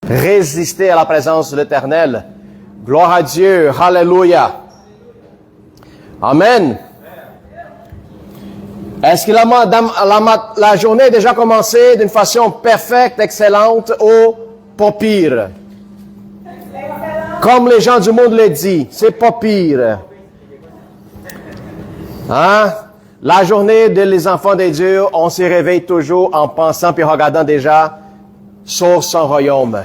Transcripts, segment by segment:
résister à la présence de l'Éternel. Gloire à Dieu. Alléluia. Amen. Est-ce que la journée a déjà commencé d'une façon parfaite, excellente ou pas pire? Comme les gens du monde le disent, c'est pas pire. Hein? La journée des enfants de Dieu, on se réveille toujours en pensant puis regardant déjà sur son royaume.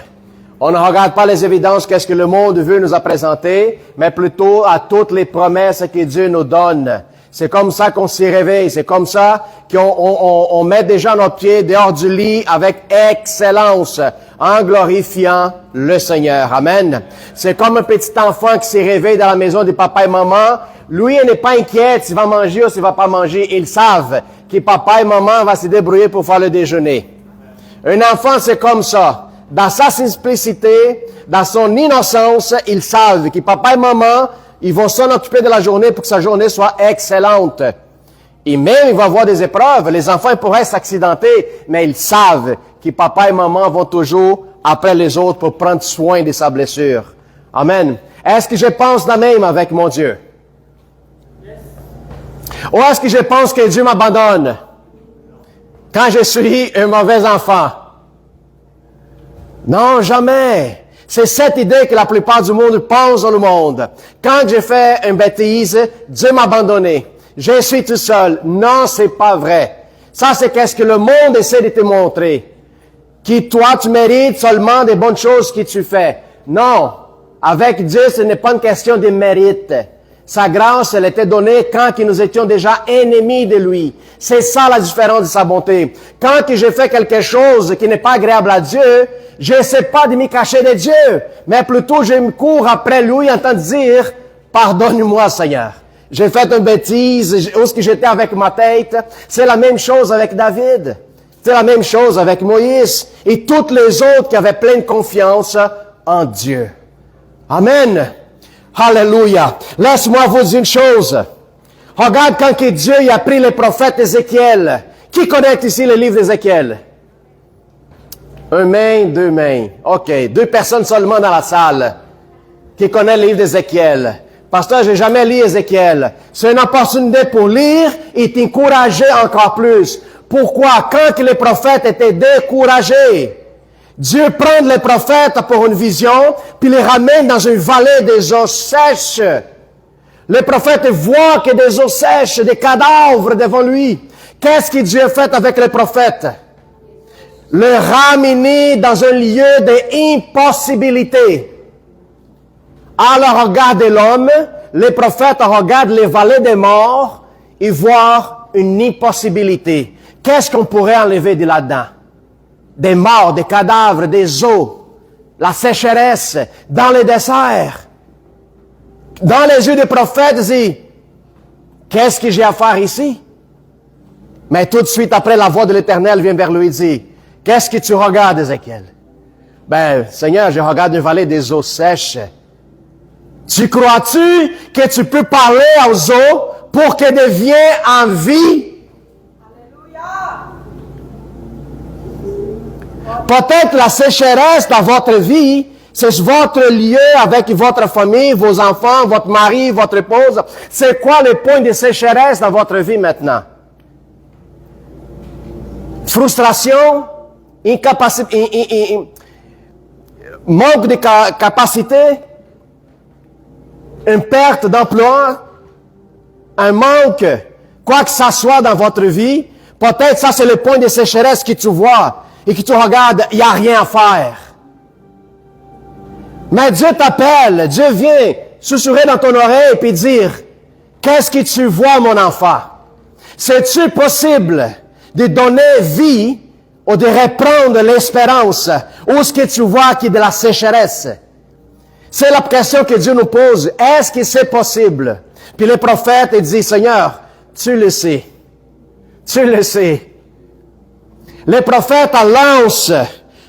On ne regarde pas les évidences qu'est-ce que le monde veut nous a présenté, mais plutôt à toutes les promesses que Dieu nous donne. C'est comme ça qu'on s'y réveille. C'est comme ça qu'on met déjà notre pied dehors du lit avec excellence, en glorifiant le Seigneur. Amen. C'est comme un petit enfant qui s'est réveillé dans la maison de papa et maman. Lui, il n'est pas inquiet s'il va manger ou s'il va pas manger. Ils savent que papa et maman vont se débrouiller pour faire le déjeuner. Un enfant, c'est comme ça. Dans sa simplicité, dans son innocence, ils savent que papa et maman, ils vont s'en occuper de la journée pour que sa journée soit excellente. Et même, il va avoir des épreuves. Les enfants ils pourraient s'accidenter, mais ils savent que papa et maman vont toujours après les autres pour prendre soin de sa blessure. Amen. Est-ce que je pense la même avec mon Dieu? Ou est-ce que je pense que Dieu m'abandonne quand je suis un mauvais enfant? Non, jamais. C'est cette idée que la plupart du monde pense dans le monde. Quand j'ai fait une bêtise, Dieu m'a abandonné. Je suis tout seul. Non, c'est pas vrai. Ça, c'est qu'est-ce que le monde essaie de te montrer. Que toi, tu mérites seulement des bonnes choses que tu fais. Non. Avec Dieu, ce n'est pas une question de mérite. Sa grâce, elle était donnée quand nous étions déjà ennemis de lui. C'est ça la différence de sa bonté. Quand j'ai fait quelque chose qui n'est pas agréable à Dieu, je n'essaie pas de me cacher de Dieu, mais plutôt je me cours après lui en train de dire, pardonne-moi Seigneur. J'ai fait une bêtise, où est-ce que j'étais avec ma tête? C'est la même chose avec David. C'est la même chose avec Moïse et toutes les autres qui avaient pleine confiance en Dieu. Amen. Alléluia. Laisse-moi vous dire une chose. Regarde quand que Dieu a pris le prophète Ézéchiel. Qui connaît ici le livre d'Ézéchiel? Un main, deux mains. OK. 2 personnes seulement dans la salle qui connaissent le livre d'Ézéchiel. Pasteur, j'ai jamais lu Ézéchiel. C'est une opportunité pour lire et t'encourager encore plus. Pourquoi? Quand les prophètes étaient découragés, Dieu prend les prophètes pour une vision, puis les ramène dans une vallée des eaux sèches. Les prophètes voient que des eaux sèches, des cadavres devant lui. Qu'est-ce que Dieu a fait avec les prophètes? Le ramener dans un lieu d'impossibilité. À le regard de l'homme, les prophètes regardent les vallées des morts et voient une impossibilité. Qu'est-ce qu'on pourrait enlever de là-dedans? Des morts, des cadavres, des eaux, la sécheresse, dans les déserts. Dans les yeux des prophètes, ils disent, qu'est-ce que j'ai à faire ici? Mais tout de suite après, la voix de l'Éternel vient vers lui et dit, qu'est-ce que tu regardes, Ézéchiel? Ben, Seigneur, je regarde une vallée des eaux sèches. Tu crois-tu que tu peux parler aux eaux pour qu'elles deviennent en vie? Peut-être la sécheresse dans votre vie, c'est votre lieu avec votre famille, vos enfants, votre mari, votre épouse. C'est quoi le point de sécheresse dans votre vie maintenant? Frustration, incapacité, manque de capacité, une perte d'emploi, un manque, quoi que ça soit dans votre vie. Peut-être ça c'est le point de sécheresse que tu vois. Et que tu regardes, il n'y a rien à faire. Mais Dieu t'appelle, Dieu vient susurrer dans ton oreille et dire, qu'est-ce que tu vois, mon enfant? C'est-tu possible de donner vie ou de reprendre l'espérance? Ou est-ce que tu vois qu'il y a de la sécheresse? C'est la question que Dieu nous pose. Est-ce que c'est possible? Puis le prophète dit, Seigneur, tu le sais. Tu le sais. Le prophète lance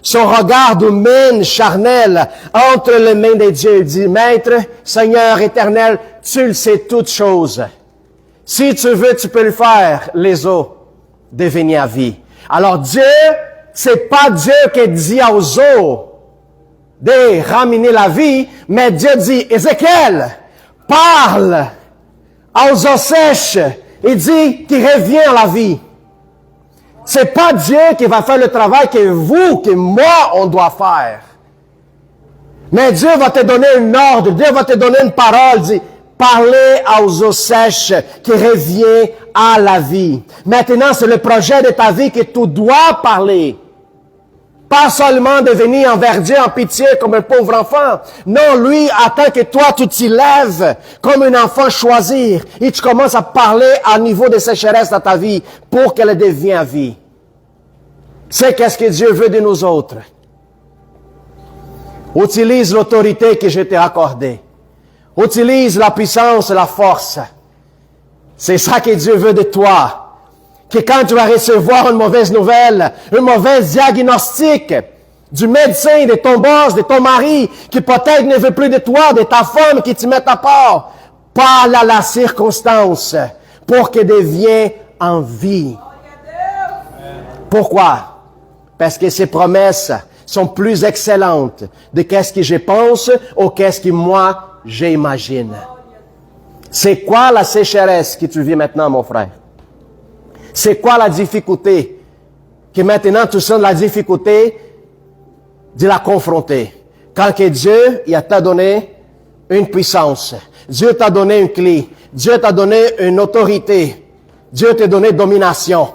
son regard humain, charnel, entre les mains de Dieu. Il dit, Maître, Seigneur éternel, tu le sais toutes choses. Si tu veux, tu peux le faire, les eaux devenir vie. Alors Dieu, c'est pas Dieu qui dit aux eaux de ramener la vie, mais Dieu dit, Ézéchiel, parle aux eaux sèches et dit qu'il revient à la vie. C'est pas Dieu qui va faire le travail que vous, que moi, on doit faire. Mais Dieu va te donner un ordre, Dieu va te donner une parole, dit, parlez aux eaux sèches qui revient à la vie. Maintenant, c'est le projet de ta vie que tu dois parler. Pas seulement de venir envers Dieu en pitié comme un pauvre enfant. Non, lui attend que toi, tu t'y lèves comme un enfant choisi et tu commences à parler à niveau de sécheresse dans ta vie pour qu'elle devienne vie. C'est qu'est-ce que Dieu veut de nous autres. Utilise l'autorité que je t'ai accordée. Utilise la puissance et la force. C'est ça que Dieu veut de toi. Que quand tu vas recevoir une mauvaise nouvelle, un mauvais diagnostic du médecin, de ton boss, de ton mari, qui peut-être ne veut plus de toi, de ta femme qui te met à part, parle à la circonstance pour qu'elle devienne en vie. Pourquoi? Parce que ces promesses sont plus excellentes de qu'est-ce que je pense ou qu'est-ce que moi j'imagine. C'est quoi la sécheresse que tu vis maintenant, mon frère? C'est quoi la difficulté? Que maintenant tu sens la difficulté de la confronter. Quand que Dieu il t'a donné une puissance, Dieu t'a donné une clé, Dieu t'a donné une autorité, Dieu t'a donné domination.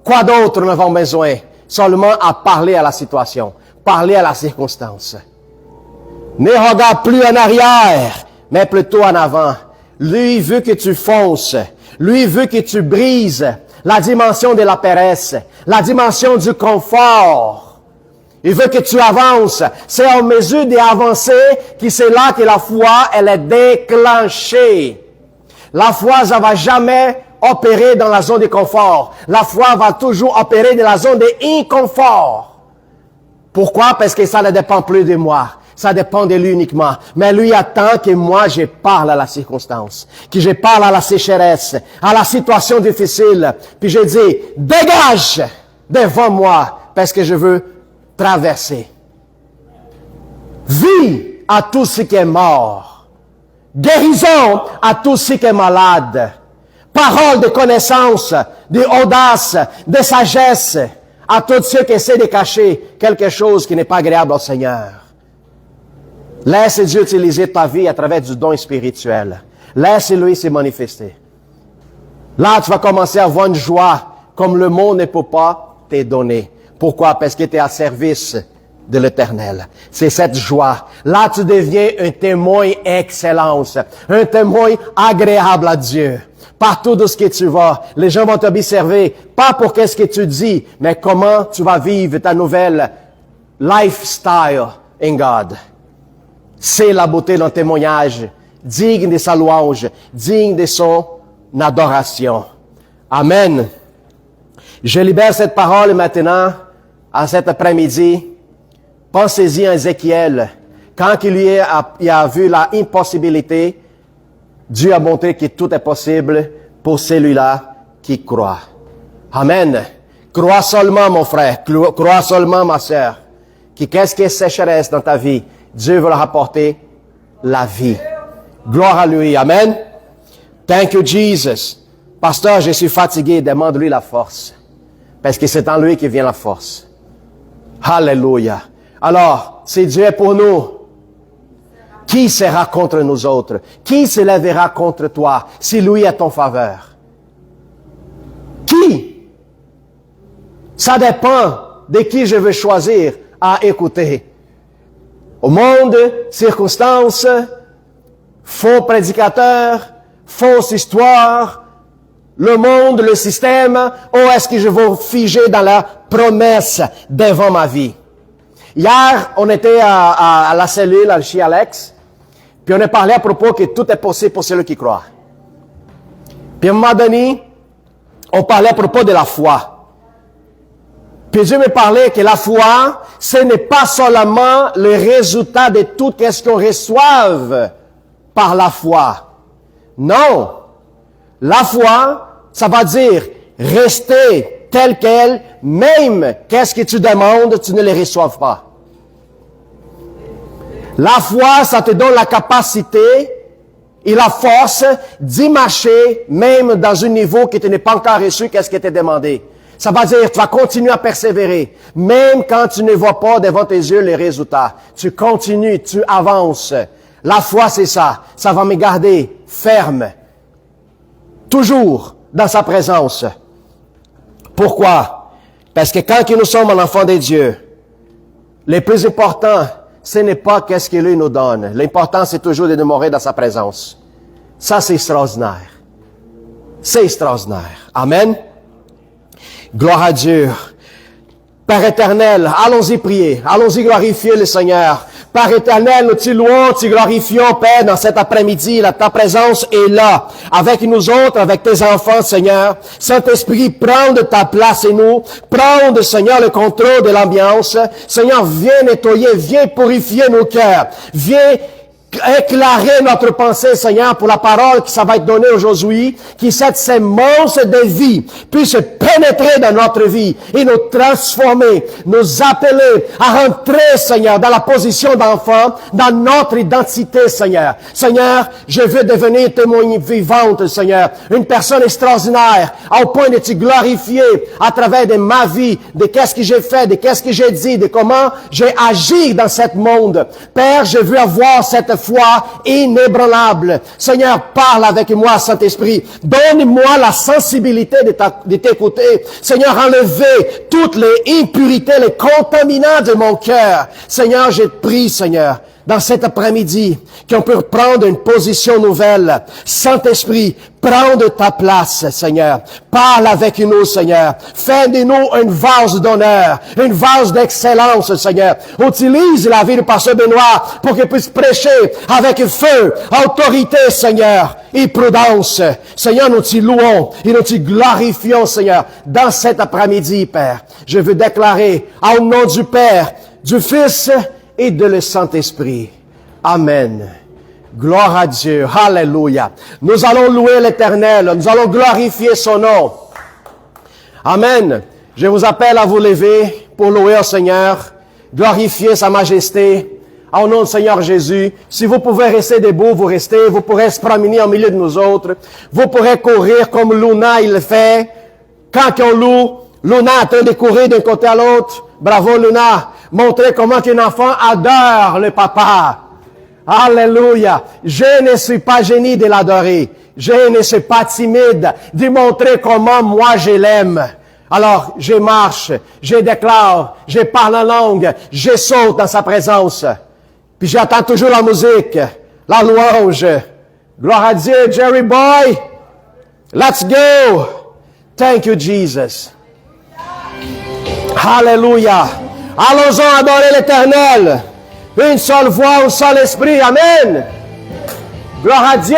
Quoi d'autre nous avons besoin? Seulement à parler à la situation, parler à la circonstance. Ne regarde plus en arrière, mais plutôt en avant. Lui veut que tu fonces. Lui veut que tu brises la dimension de la paresse, la dimension du confort. Il veut que tu avances. C'est en mesure d'avancer que c'est là que la foi, elle est déclenchée. La foi, ça va jamais opérer dans la zone de confort. La foi va toujours opérer dans la zone d'inconfort. Pourquoi? Parce que ça ne dépend plus de moi. Ça dépend de lui uniquement. Mais lui attend que moi, je parle à la circonstance. Que je parle à la sécheresse, à la situation difficile. Puis je dis, dégage devant moi parce que je veux traverser. Vie à tout ce qui est mort. Guérison à tout ce qui est malade. Parole de connaissance, d'audace, de sagesse à tous ceux qui essaient de cacher quelque chose qui n'est pas agréable au Seigneur. Laisse Dieu utiliser ta vie à travers du don spirituel. Laisse-lui se manifester. Là, tu vas commencer à avoir une joie comme le monde ne peut pas te donner. Pourquoi? Parce que tu es à service de l'Éternel. C'est cette joie. Là, tu deviens un témoin excellence, un témoin agréable à Dieu. Partout où ce que tu vas, les gens vont t'observer, pas pour qu'est-ce que tu dis, mais comment tu vas vivre ta nouvelle lifestyle in God. C'est la beauté d'un témoignage, digne de sa louange, digne de son adoration. Amen. Je libère cette parole maintenant, à cet après-midi. Pensez-y à Ézéchiel. Quand il a vu la impossibilité, Dieu a montré que tout est possible pour celui-là qui croit. Amen. Crois seulement, mon frère. Crois seulement, ma sœur. Qu'est-ce qui est sécheresse dans ta vie? Dieu veut leur apporter la vie. Gloire à lui. Amen. Thank you, Jesus. Pasteur, je suis fatigué. Demande-lui la force. Parce que c'est en lui que vient la force. Alléluia. Alors, si Dieu est pour nous, qui sera contre nous autres? Qui se lèvera contre toi si lui est en faveur? Qui? Ça dépend de qui je veux choisir à écouter. Au monde, circonstances, faux prédicateurs, fausse histoire, le monde, le système, ou est-ce que je vais figer dans la promesse devant ma vie? Hier, on était à la cellule chez Alex, puis on a parlé à propos que tout est possible pour celui qui croit. Puis à un moment donné, on parlait à propos de la foi. Puis Dieu me parlait que la foi, ce n'est pas seulement le résultat de tout ce qu'on reçoive par la foi. Non. La foi, ça va dire rester tel quel, même qu'est-ce que tu demandes, tu ne le reçois pas. La foi, ça te donne la capacité et la force d'y marcher, même dans un niveau que tu n'es pas encore reçu, qu'est-ce qui t'est demandé. Ça va dire, tu vas continuer à persévérer, même quand tu ne vois pas devant tes yeux les résultats. Tu continues, tu avances. La foi, c'est ça. Ça va me garder ferme, toujours dans sa présence. Pourquoi? Parce que quand nous sommes un enfant de Dieu, le plus important, ce n'est pas qu'est-ce que lui nous donne. L'important, c'est toujours de demeurer dans sa présence. Ça, c'est extraordinaire. C'est extraordinaire. Amen. Gloire à Dieu. Père éternel, allons-y prier. Allons-y glorifier le Seigneur. Père éternel, nous te louons, te glorifions, Père, dans cet après-midi. Ta présence est là, avec nous autres, avec tes enfants, Seigneur. Saint-Esprit, prends de ta place et nous. Prends, Seigneur, le contrôle de l'ambiance. Seigneur, viens nettoyer, viens purifier nos cœurs. Viens éclairer notre pensée, Seigneur, pour la parole qui ça va être donnée aujourd'hui, qui cette sémence de vie puisse pénétrer dans notre vie et nous transformer, nous appeler à rentrer, Seigneur, dans la position d'enfant, dans notre identité, Seigneur. Seigneur, je veux devenir témoin vivante, Seigneur, une personne extraordinaire, au point de te glorifier à travers de ma vie, de qu'est-ce que j'ai fait, de qu'est-ce que j'ai dit, de comment j'ai agi dans ce monde. Père, je veux avoir cette foi inébranlable. Seigneur, parle avec moi, Saint-Esprit. Donne-moi la sensibilité de t'écouter. Seigneur, enlevez toutes les impurités, les contaminants de mon cœur. Seigneur, je te prie, Seigneur, dans cet après-midi, qu'on peut prendre une position nouvelle. Saint-Esprit, prends de ta place, Seigneur. Parle avec nous, Seigneur. Fais de nous une vase d'honneur, une vase d'excellence, Seigneur. Utilise la vie du pasteur Benoît pour qu'il puisse prêcher avec feu, autorité, Seigneur, et prudence. Seigneur, nous t'y louons et nous t'y glorifions, Seigneur, dans cet après-midi, Père. Je veux déclarer, au nom du Père, du Fils et de le Saint-Esprit. Amen. Gloire à Dieu. Alléluia. Nous allons louer l'Éternel. Nous allons glorifier son nom. Amen. Je vous appelle à vous lever pour louer au Seigneur, glorifier sa majesté. Au nom du Seigneur Jésus, si vous pouvez rester debout, vous restez. Vous pourrez se promener au milieu de nous autres. Vous pourrez courir comme Luna, il le fait. Quand on loue, Luna est en train de courir d'un côté à l'autre. Bravo Luna. Montrez comment un enfant adore le papa. Alléluia. Je ne suis pas gêné de l'adorer. Je ne suis pas timide de montrer comment moi je l'aime. Alors, je marche, je déclare, je parle en langue, je saute dans sa présence. Puis j'attends toujours la musique, la louange. Gloire à Dieu, Jerry Boy. Let's go. Thank you, Jesus. Alléluia. Allons-en adorer l'Éternel. Une seule voix, un seul esprit. Amen. Gloire à Dieu.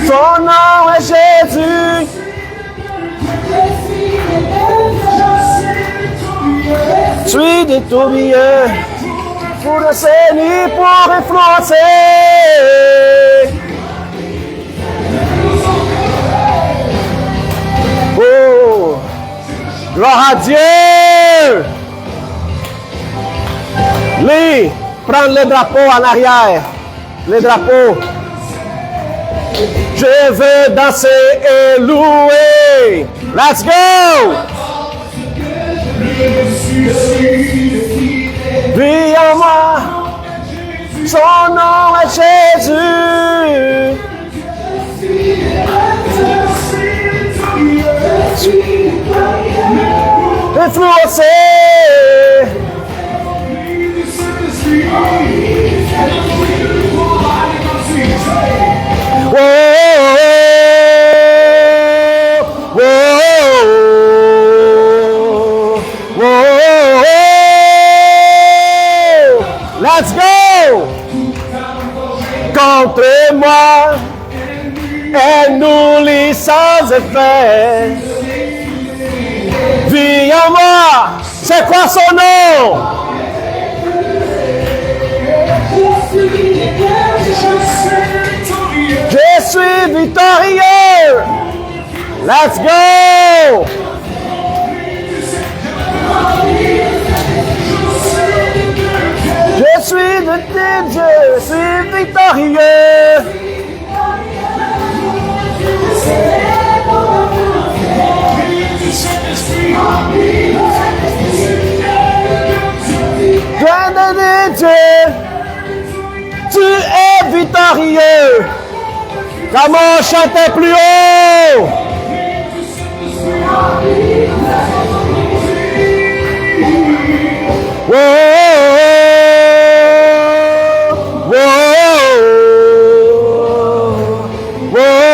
Son nom est Jésus. Tu es de tout bien pour le Seigneur, pour influencer. Oh, gloire à Dieu. Lui, prends le drapeau en arrière. Le drapeau. Je veux danser et louer. Let's go! Vis en moi. Son nom est Jésus. Influencer. Whoa, whoa, whoa, let's go! contre moi et nous lit sans effet. Vie en moi, c'est quoi son nom? Je suis victorieux. Let's go. Je suis de Dieu, je suis victorieux. Plein de Dieu, tu es victorieux. Comment chanter plus haut? Whoa, whoa, whoa.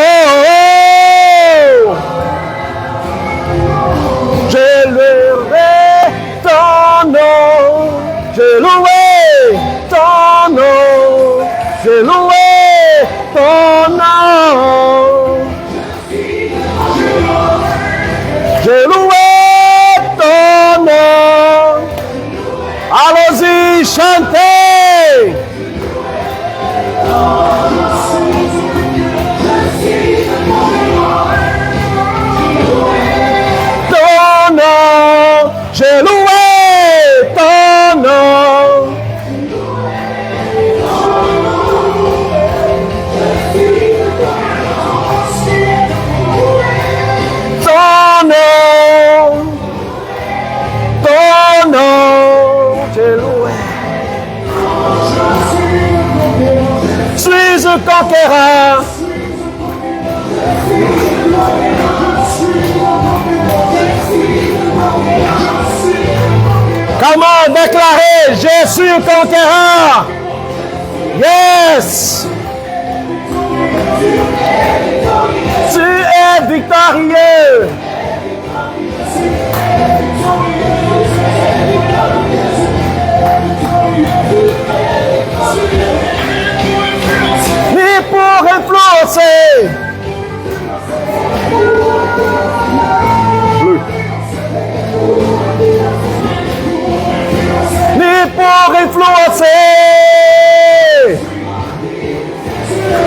Je louerai ton nom, je louerai ton nom, je louerai ton nom. Je louerai ton nom. Allons-y, chantez. Ton nom, j'ai loué ton nom. Ton nom, j'ai loué. Suis un conquérant. Comment déclarer, je suis un conquérant? Yes! Tu es victorieux. Ni pour influencer. Ni pour influencer.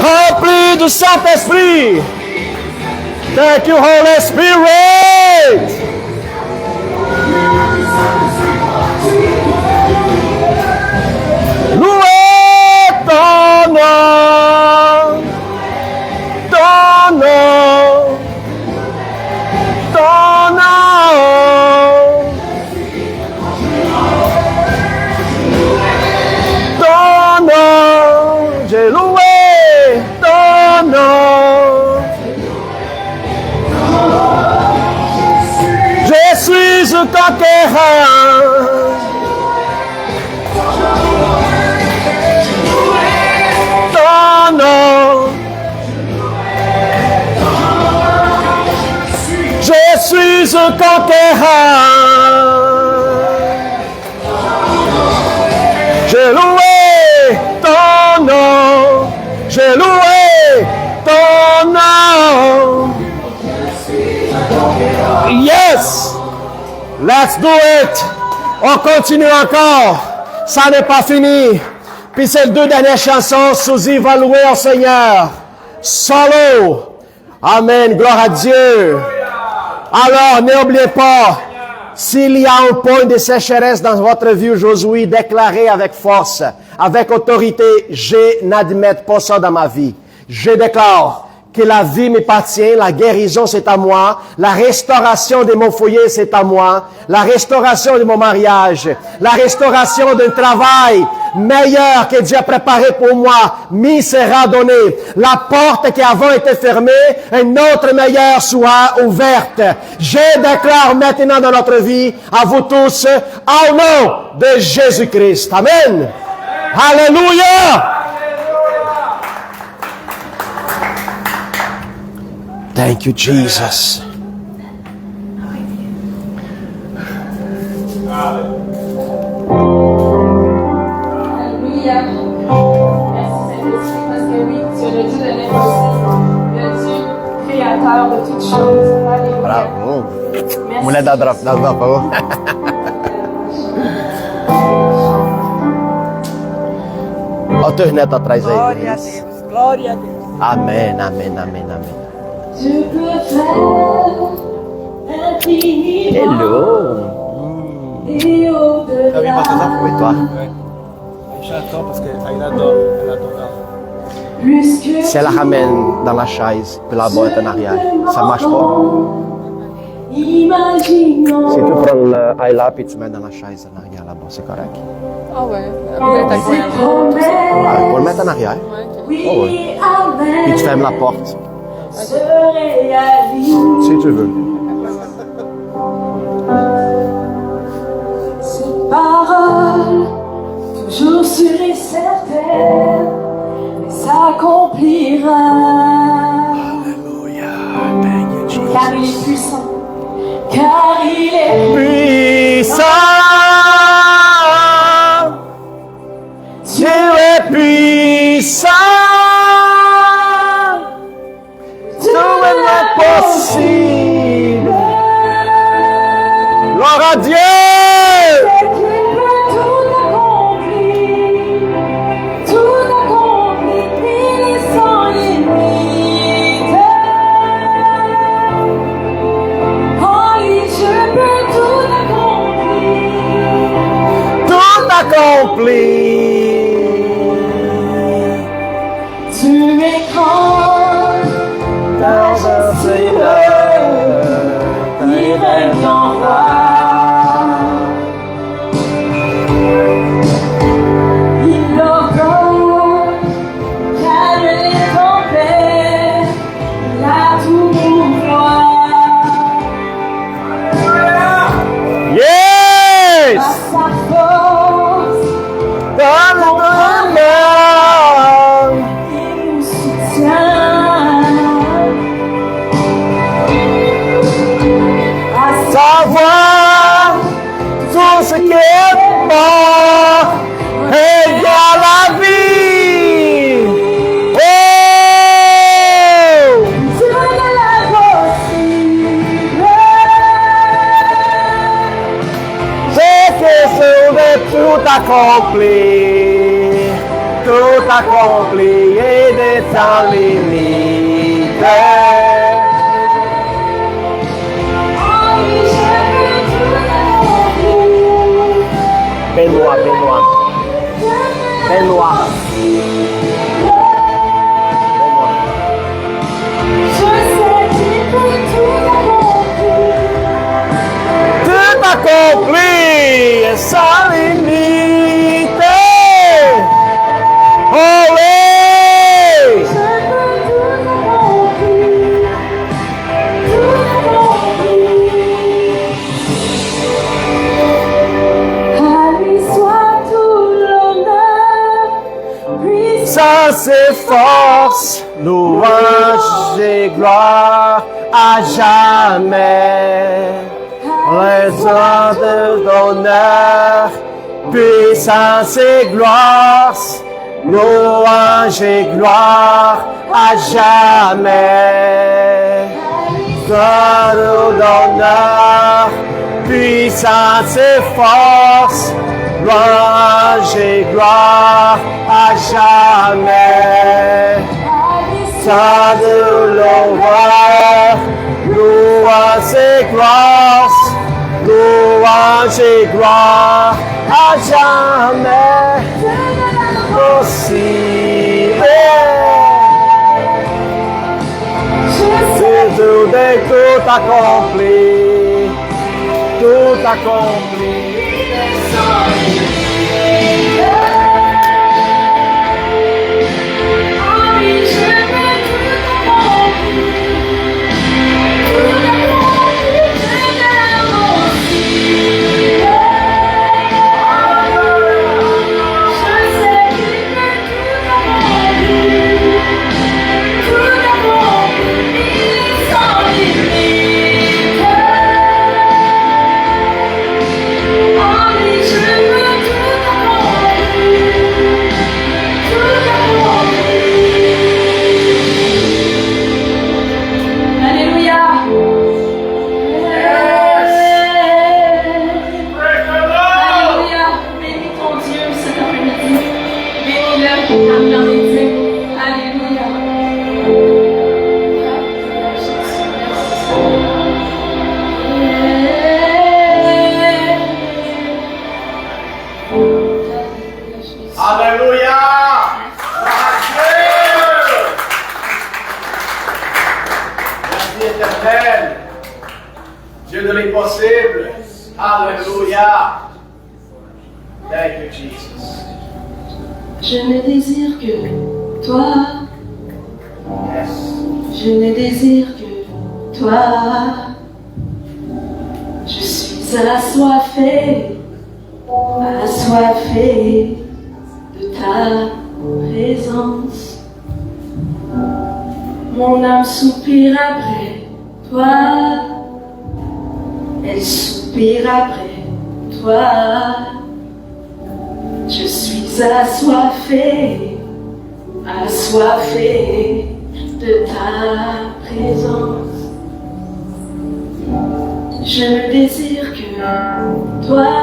Rempli du Saint-Esprit. Thank you, Holy Spirit. Louez ton nom, ton nom, ton nom, ton nom, j'ai loué ton nom. Je suis un conquérant. Ton nom. Je suis un conquérant. J'ai loué ton nom. J'ai loué ton nom. Yes! Let's do it! On continue encore. Ça n'est pas fini. Puis c'est les deux dernières chansons. Suzy va louer au Seigneur. Solo. Amen. Gloire à Dieu. Alors, n'oubliez pas, s'il y a un point de sécheresse dans votre vie aujourd'hui, déclarez avec force, avec autorité, je n'admets pas ça dans ma vie. Je déclare que la vie m'appartient, la guérison c'est à moi, la restauration de mon foyer c'est à moi, la restauration de mon mariage, la restauration d'un travail meilleur que Dieu a préparé pour moi, m'y sera donné. La porte qui avant était fermée, une autre meilleure soit ouverte. Je déclare maintenant dans notre vie, à vous tous, au nom de Jésus-Christ. Amen. Alléluia. Thank you, Jesus. Alléluia. Merci Saint-Esprit parce que vainqueur de toutes choses. Alléluia. Bravo. Merci. Mulher da Drapa. Olha o teu neto atrás aí. Glória a Deus, glória a Deus. Amém, amém, amém, amém. Tu peux faire infiniment Hello. et au-delà. Ah oui, parce que ça, Oui, toi. Ouais. J'attends parce qu'elle adore. Elle adore. Plus que Se ela ramène dans la chaise, puis la boîte en arrière, ça marche pas? imaginons. Si tu prends le high puis tu mets dans la chaise en arrière là-bas, c'est correct. Ah ouais, peut-être avec voyage. Ah, pour le mettre en arrière. Oui, Oh oui. Puis tu fermes la porte, se réalise. si tu veux. Cette parole, toujours sûre et certaine, s'accomplira. Alléluia. Thank you, Jesus. Car il est puissant, car il est Puissant, Dieu est puissant, tout est possible. Gloire à Dieu. qui peut tout accomplir, il est sans limite. En lui, je peux tout accomplir. Tout accompli. Tu es grand, Dans un Seigneur, il règne en roi. Il ordonne, calme les tempêtes, il a tout pouvoir. yes! Par sa force, Dans le monde, il nous soutient. À savoir tout ce qui est mort égale la vie. Oh! Dieu de l'impossible. C'est question de tout accompli et de sans limite. En lui, je peux tout accomplir. Benoît. Je sais qu'il peut tout accomplir. Tout accompli et sans limite. Oh oui! Je peux tout accomplir. Tout accomplir. À lui soit tout l'honneur. Puissance et force, louange et gloire à jamais. Les ordres d'honneur, puissance et gloire, louange et gloire à jamais. Ordres d'honneur, puissance et force, louange et gloire à jamais. Tant de l'honneur, louange et gloire, louange et gloire à jamais possible. C'est tout accompli, tout accompli. est possible. Alléluia. Thank you, Jesus. Je ne désire que toi. Yes. Je ne désire que toi. Je suis assoiffé de ta présence. Mon âme soupire après toi. Elle soupire après toi. Je suis assoiffé de ta présence. Je ne désire que toi.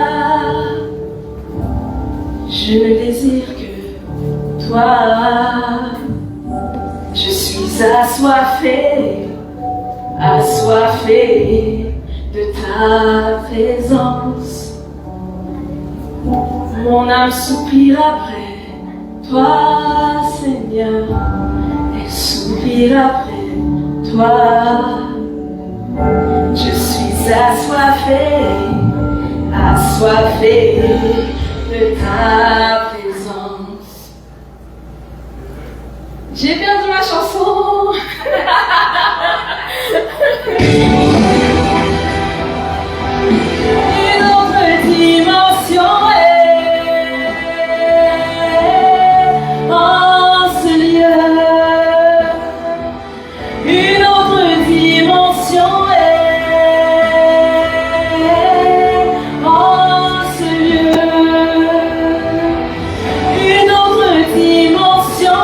Je ne désire que toi. Je suis assoiffé de ta présence. Mon âme soupire après toi, Seigneur. Elle soupire après toi. Je suis assoiffé de ta présence. J'ai perdu ma chanson. Une autre dimension en ce lieu. Une autre dimension en ce lieu. Une autre dimension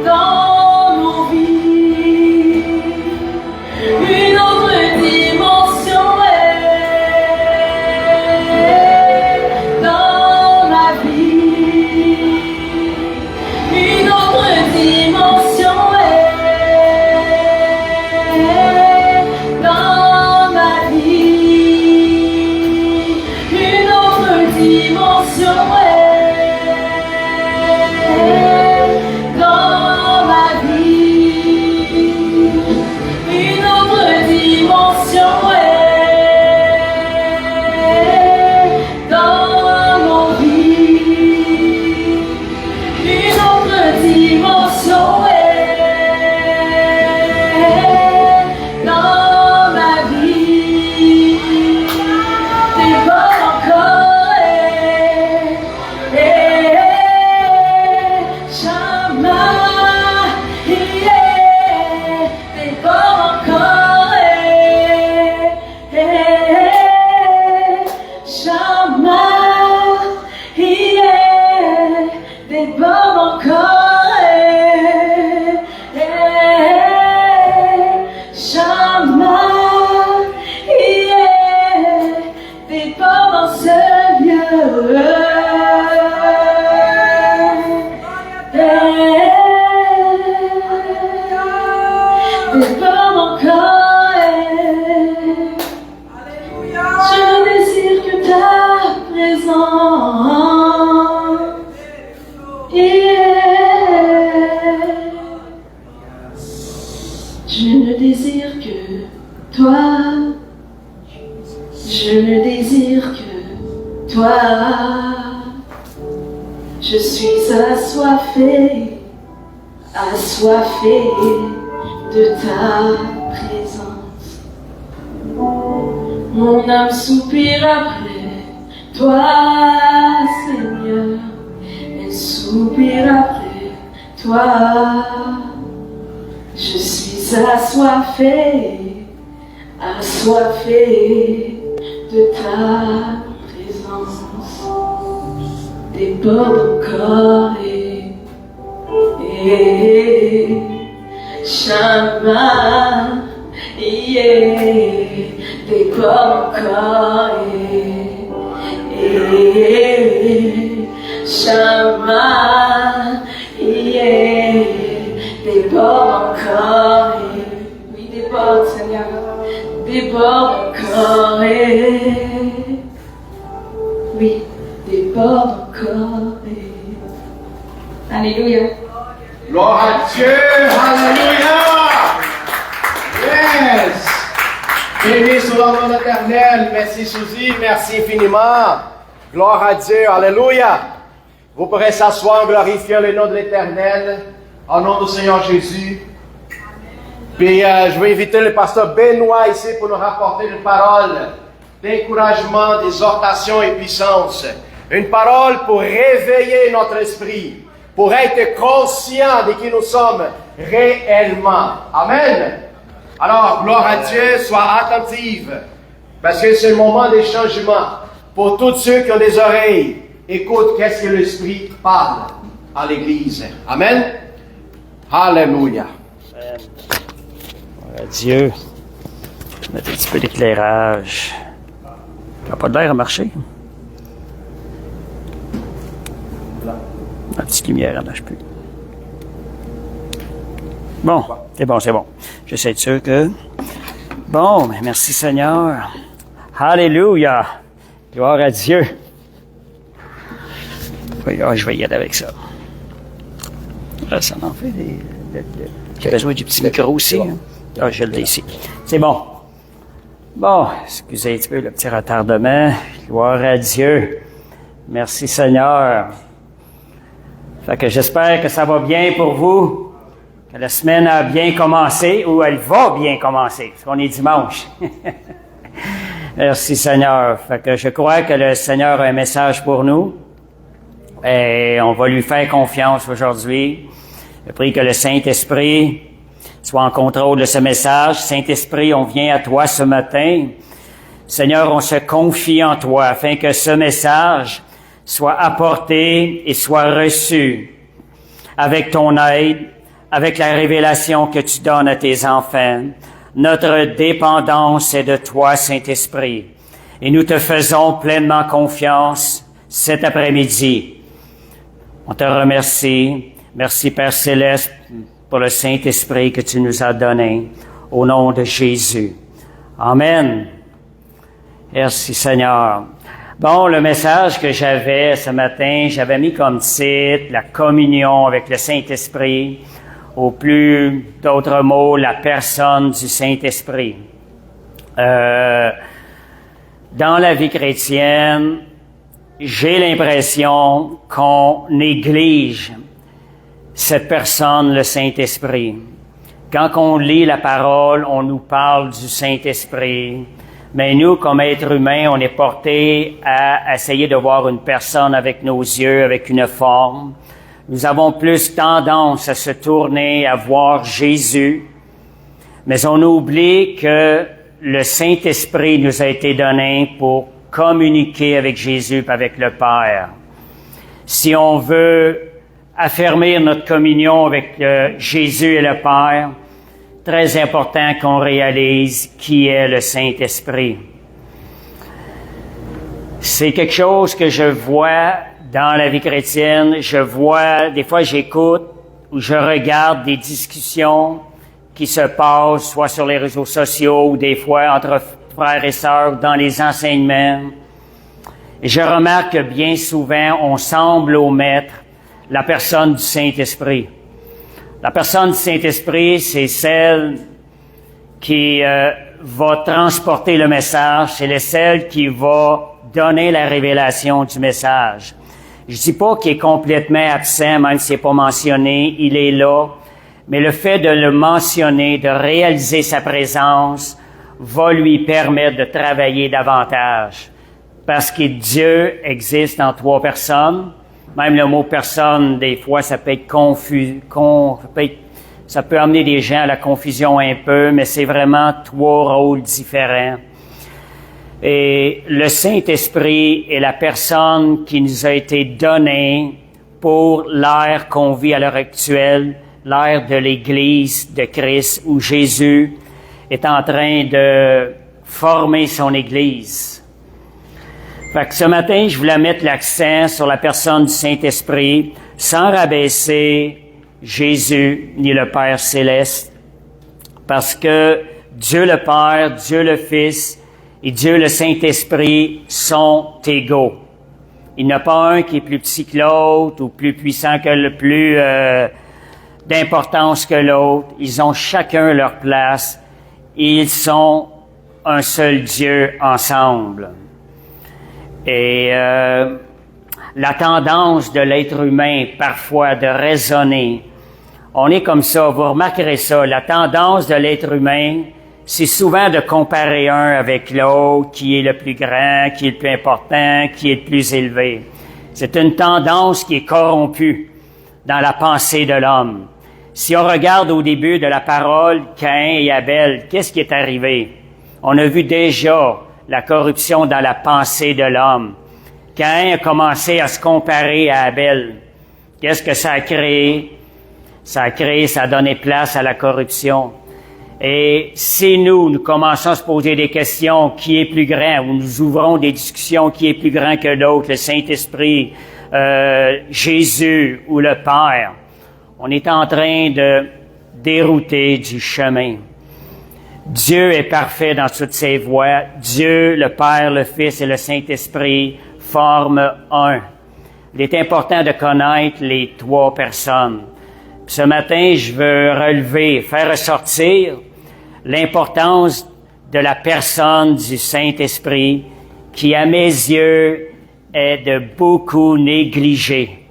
dans nos vies. Une autre dimension dans ma vie. Une autre dimension dans ma vie. Une autre dimension dans ma vie. Une autre dimension dans nos vies. Une autre dimension dans ma vie. Déborde encore Shama, déborde encore Shama, déborde encore Shama, déborde en ce lieu. Déborde encore. Je ne désire que ta présence. Je ne désire que toi. Je ne désire que toi. Je suis assoiffé de ta présence. Mon âme soupire après toi, Seigneur. Elle soupire après toi. Je suis assoiffé de ta présence. Déborde encore Shama, déborde encore Shama, déborde encore. Oui, déborde, Seigneur. Déborde encore. Oui, déborde encore. Alléluia. Gloire à Dieu. Alléluia. Yes. Yes! Béni soit le nom de l'Éternel. Merci Suzy, merci infiniment. Gloire à Dieu, alléluia. Vous pourrez s'asseoir, glorifier le nom de l'Éternel, au nom du Seigneur Jésus. Puis je vais inviter le pasteur Benoît ici pour nous rapporter une parole d'encouragement, d'exhortation et puissance. Une parole pour réveiller notre esprit, pour être conscient de qui nous sommes réellement. Amen. Alors, gloire à Dieu, sois attentive, parce que c'est le moment des changements. Pour tous ceux qui ont des oreilles, écoute qu'est-ce que l'Esprit parle à l'Église. Amen. Alléluia. Gloire à Dieu. Mettre un petit peu d'éclairage. Ça n'a pas l'air à marcher. La petite lumière, elle ne marche plus. Bon, c'est bon, c'est bon. J'essaie de sûr que... Bon, merci Seigneur. Alléluia. Gloire à Dieu. Oui, je vais y aller avec ça. Là, ça m'en fait des... J'ai besoin du petit micro aussi. Hein? Ah, je l'ai ici. C'est bon. Bon, excusez un petit peu le petit retardement. Gloire à Dieu. Merci Seigneur. Fait que j'espère que ça va bien pour vous, que la semaine a bien commencé, ou elle va bien commencer, parce qu'on est dimanche. Merci Seigneur. Fait que je crois que le Seigneur a un message pour nous, et on va lui faire confiance aujourd'hui. Je prie que le Saint-Esprit soit en contrôle de ce message. Saint-Esprit, on vient à toi ce matin. Seigneur, on se confie en toi, afin que ce message soit apporté et soit reçu avec ton aide, avec la révélation que tu donnes à tes enfants. Notre dépendance est de toi, Saint-Esprit, et nous te faisons pleinement confiance cet après-midi. On te remercie. Merci, Père Céleste, pour le Saint-Esprit que tu nous as donné, au nom de Jésus. Amen. Merci, Seigneur. Bon, le message que j'avais ce matin, j'avais mis comme titre « La communion avec le Saint-Esprit », ou plus d'autres mots, la personne du Saint-Esprit. Dans la vie chrétienne, j'ai l'impression qu'on néglige cette personne, le Saint-Esprit. Quand on lit la parole, on nous parle du Saint-Esprit. Mais nous, comme êtres humains, on est portés à essayer de voir une personne avec nos yeux, avec une forme. Nous avons plus tendance à se tourner, à voir Jésus. Mais on oublie que le Saint-Esprit nous a été donné pour communiquer avec Jésus et avec le Père. Si on veut affermir notre communion avec Jésus et le Père, très important qu'on réalise qui est le Saint-Esprit. C'est quelque chose que je vois dans la vie chrétienne. Je vois, des fois j'écoute ou je regarde des discussions qui se passent soit sur les réseaux sociaux ou des fois entre frères et sœurs dans les enseignements. Et je remarque que bien souvent, on semble omettre la personne du Saint-Esprit. La personne du Saint-Esprit, c'est celle qui va transporter le message, c'est celle qui va donner la révélation du message. Je dis pas qu'il est complètement absent, même s'il n'est pas mentionné, il est là, mais le fait de le mentionner, de réaliser sa présence, va lui permettre de travailler davantage. Parce que Dieu existe en trois personnes. Même le mot personne, des fois, ça peut être confus, ça peut amener des gens à la confusion un peu, mais c'est vraiment trois rôles différents. Et le Saint-Esprit est la personne qui nous a été donnée pour l'ère qu'on vit à l'heure actuelle, l'ère de l'Église de Christ, où Jésus est en train de former son Église. Fait que ce matin, je voulais mettre l'accent sur la personne du Saint-Esprit, sans rabaisser Jésus ni le Père Céleste, parce que Dieu le Père, Dieu le Fils et Dieu le Saint-Esprit sont égaux. Il n'y en a pas un qui est plus petit que l'autre ou plus puissant que le plus d'importance que l'autre. Ils ont chacun leur place Ils sont un seul Dieu ensemble. Et la tendance de l'être humain, parfois, de raisonner, on est comme ça, vous remarquerez ça, la tendance de l'être humain, c'est souvent de comparer un avec l'autre, qui est le plus grand, qui est le plus important, qui est le plus élevé. C'est une tendance qui est corrompue dans la pensée de l'homme. Si on regarde au début de la parole, Caïn et Abel, qu'est-ce qui est arrivé? On a vu déjà la corruption dans la pensée de l'homme. Caïn a commencé à se comparer à Abel. Qu'est-ce que ça a créé? Ça a donné place à la corruption. Et si nous commençons à se poser des questions, qui est plus grand, ou nous ouvrons des discussions, qui est plus grand que l'autre, le Saint-Esprit, Jésus ou le Père, on est en train de dérouter du chemin. Dieu est parfait dans toutes ses voies. Dieu, le Père, le Fils et le Saint-Esprit forment un. Il est important de connaître les trois personnes. Ce matin, je veux relever, faire ressortir l'importance de la personne du Saint-Esprit qui, à mes yeux, est de beaucoup négligée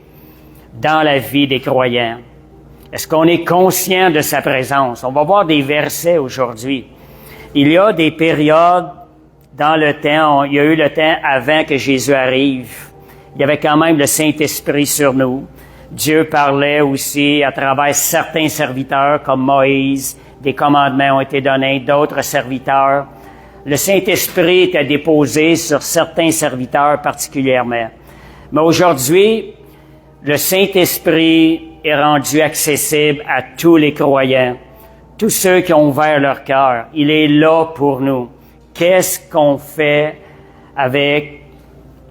dans la vie des croyants. Est-ce qu'on est conscient de sa présence? On va voir des versets aujourd'hui. Il y a des périodes dans le temps, il y a eu le temps avant que Jésus arrive. Il y avait quand même le Saint-Esprit sur nous. Dieu parlait aussi à travers certains serviteurs comme Moïse. Des commandements ont été donnés, d'autres serviteurs. Le Saint-Esprit était déposé sur certains serviteurs particulièrement. Mais aujourd'hui, le Saint-Esprit est rendu accessible à tous les croyants, tous ceux qui ont ouvert leur cœur. Il est là pour nous. Qu'est-ce qu'on fait avec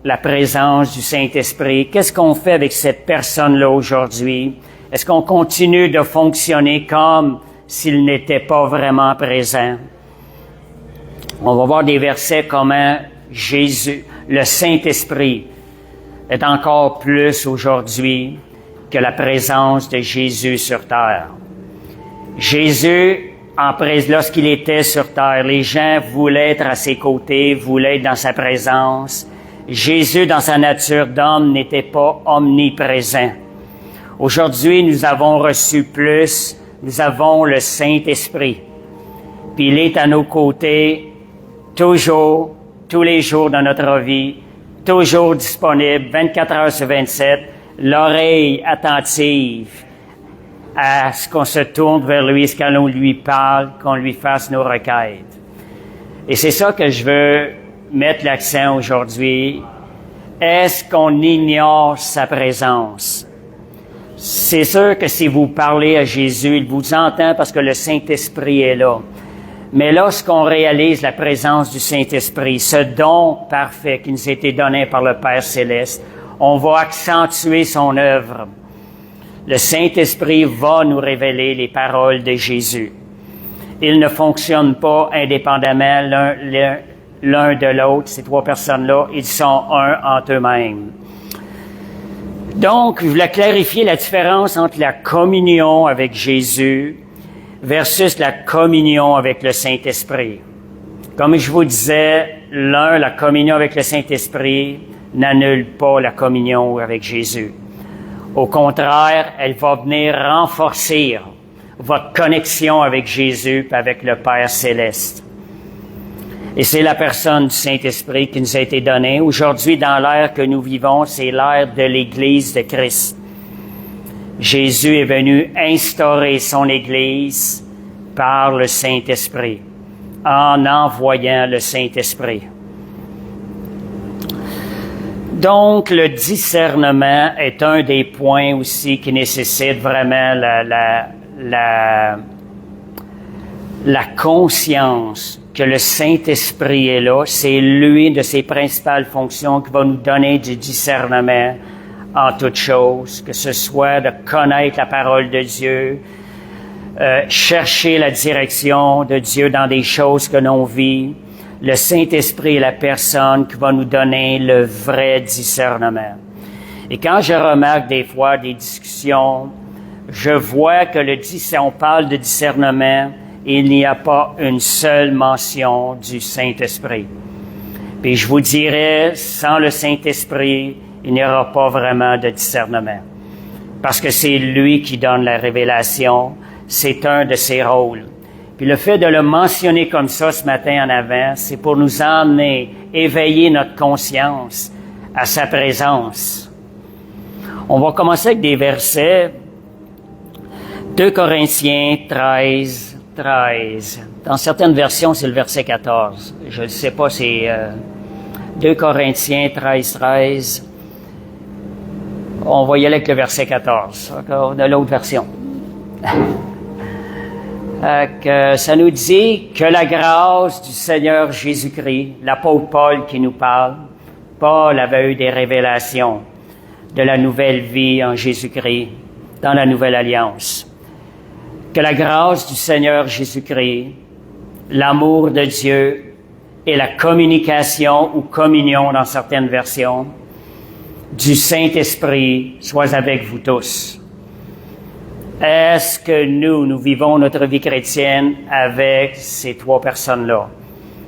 la présence du Saint-Esprit? Qu'est-ce qu'on fait avec cette personne-là aujourd'hui? Est-ce qu'on continue de fonctionner comme s'il n'était pas vraiment présent? On va voir des versets comment Jésus, le Saint-Esprit, est encore plus aujourd'hui que la présence de Jésus sur terre. Jésus, lorsqu'il était sur terre, les gens voulaient être à ses côtés, voulaient être dans sa présence. Jésus, dans sa nature d'homme, n'était pas omniprésent. Aujourd'hui, nous avons reçu plus, nous avons le Saint-Esprit. Puis il est à nos côtés, toujours, tous les jours de notre vie, toujours disponible, 24 heures sur 27, l'oreille attentive à ce qu'on se tourne vers lui, ce qu'on lui parle, qu'on lui fasse nos requêtes. Et c'est ça que je veux mettre l'accent aujourd'hui. Est-ce qu'on ignore sa présence? C'est sûr que si vous parlez à Jésus, il vous entend parce que le Saint-Esprit est là. Mais lorsqu'on réalise la présence du Saint-Esprit, ce don parfait qui nous a été donné par le Père Céleste, on va accentuer son œuvre. Le Saint-Esprit va nous révéler les paroles de Jésus. Ils ne fonctionnent pas indépendamment l'un de l'autre, ces trois personnes-là, ils sont un entre eux-mêmes. Donc, je voulais clarifier la différence entre la communion avec Jésus versus la communion avec le Saint-Esprit. Comme je vous disais, la communion avec le Saint-Esprit n'annule pas la communion avec Jésus. Au contraire, elle va venir renforcer votre connexion avec Jésus et avec le Père Céleste. Et c'est la personne du Saint-Esprit qui nous a été donnée. Aujourd'hui, dans l'ère que nous vivons, c'est l'ère de l'Église de Christ. Jésus est venu instaurer son Église par le Saint-Esprit, en envoyant le Saint-Esprit. Donc, le discernement est un des points aussi qui nécessite vraiment la conscience que le Saint-Esprit est là. C'est lui, de ses principales fonctions, qui va nous donner du discernement en toutes choses, que ce soit de connaître la parole de Dieu, chercher la direction de Dieu dans des choses que l'on vit. Le Saint-Esprit est la personne qui va nous donner le vrai discernement. Et quand je remarque des fois des discussions, je vois que on parle de discernement il n'y a pas une seule mention du Saint-Esprit. Puis je vous dirais, sans le Saint-Esprit, il n'y aura pas vraiment de discernement. Parce que c'est lui qui donne la révélation, c'est un de ses rôles. Puis le fait de le mentionner comme ça ce matin en avant, c'est pour nous emmener, éveiller notre conscience à sa présence. On va commencer avec des versets. 2 Corinthiens 13. Dans certaines versions, c'est le verset 14. Je ne sais pas, c'est 2 Corinthiens 13. On va y aller avec le verset 14, de l'autre version. Ça nous dit que la grâce du Seigneur Jésus-Christ, l'apôtre Paul qui nous parle, Paul avait eu des révélations de la nouvelle vie en Jésus-Christ, dans la nouvelle alliance. Que la grâce du Seigneur Jésus-Christ, l'amour de Dieu et la communication ou communion dans certaines versions du Saint-Esprit soient avec vous tous. Est-ce que nous vivons notre vie chrétienne avec ces trois personnes-là?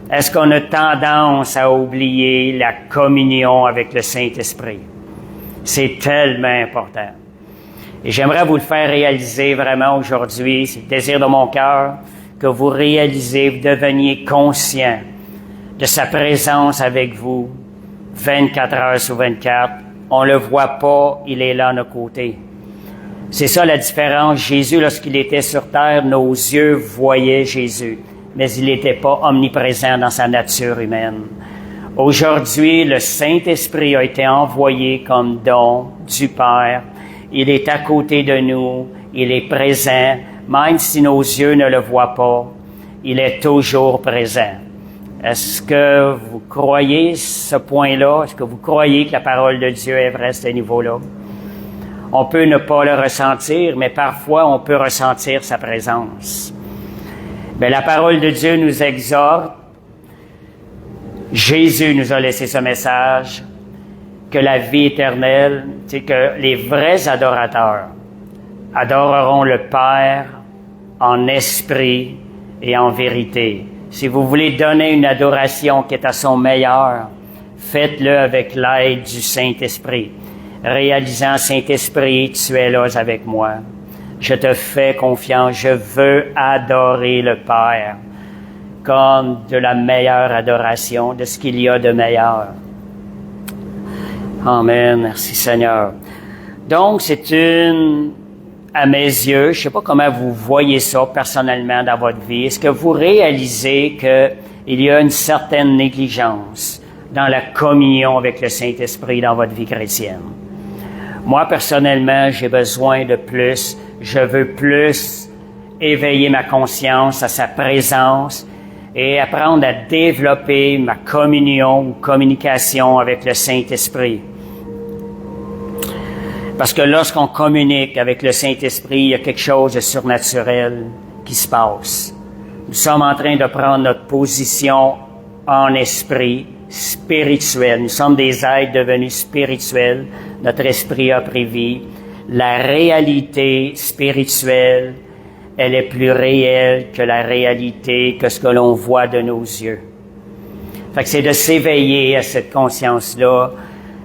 Est-ce qu'on a tendance à oublier la communion avec le Saint-Esprit? C'est tellement important. Et j'aimerais vous le faire réaliser vraiment aujourd'hui, c'est le désir de mon cœur, que vous réalisez, vous deveniez conscient de sa présence avec vous 24 heures sur 24. On le voit pas, il est là à nos côtés. C'est ça la différence. Jésus, lorsqu'il était sur terre, nos yeux voyaient Jésus, mais il n'était pas omniprésent dans sa nature humaine. Aujourd'hui, le Saint-Esprit a été envoyé comme don du Père. Il est à côté de nous, il est présent, même si nos yeux ne le voient pas, il est toujours présent. Est-ce que vous croyez ce point-là? Est-ce que vous croyez que la parole de Dieu est vraie à ce niveau-là? On peut ne pas le ressentir, mais parfois on peut ressentir sa présence. Mais la parole de Dieu nous exhorte. Jésus nous a laissé ce message, que la vie éternelle, c'est que les vrais adorateurs adoreront le Père en esprit et en vérité. Si vous voulez donner une adoration qui est à son meilleur, faites-le avec l'aide du Saint-Esprit. Réalisant, Saint-Esprit, tu es là avec moi. Je te fais confiance. Je veux adorer le Père comme de la meilleure adoration, de ce qu'il y a de meilleur. Amen. Merci Seigneur. Donc, c'est à mes yeux, je sais pas comment vous voyez ça personnellement dans votre vie. Est-ce que vous réalisez qu'il y a une certaine négligence dans la communion avec le Saint-Esprit dans votre vie chrétienne? Moi, personnellement, j'ai besoin de plus. Je veux plus éveiller ma conscience à sa présence et apprendre à développer ma communion ou communication avec le Saint-Esprit. Parce que lorsqu'on communique avec le Saint-Esprit, il y a quelque chose de surnaturel qui se passe. Nous sommes en train de prendre notre position en esprit spirituel. Nous sommes des êtres devenus spirituels. Notre esprit a pris vie. La réalité spirituelle, elle est plus réelle que la réalité, que ce que l'on voit de nos yeux. Fait que c'est de s'éveiller à cette conscience-là,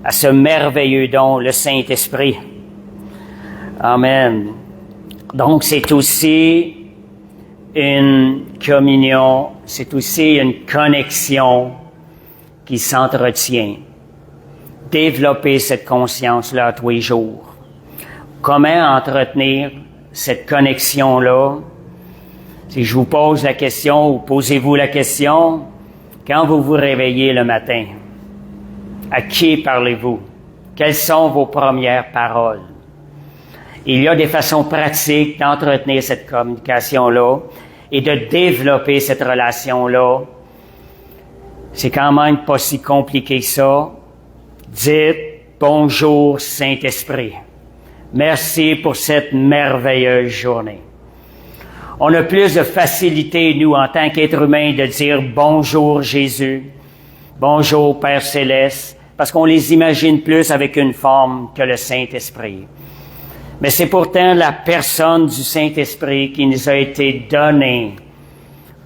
à ce merveilleux don, le Saint-Esprit. Amen. Donc, c'est aussi une communion, c'est aussi une connexion qui s'entretient. Développer cette conscience-là tous les jours. Comment entretenir cette connexion-là? Si je vous pose la question, ou posez-vous la question, quand vous vous réveillez le matin, à qui parlez-vous? Quelles sont vos premières paroles? Il y a des façons pratiques d'entretenir cette communication-là et de développer cette relation-là. C'est quand même pas si compliqué que ça. Dites « Bonjour Saint-Esprit ». Merci pour cette merveilleuse journée. On a plus de facilité, nous, en tant qu'êtres humains, de dire « Bonjour Jésus »,« Bonjour Père Céleste », parce qu'on les imagine plus avec une forme que le Saint-Esprit. Mais c'est pourtant la personne du Saint-Esprit qui nous a été donnée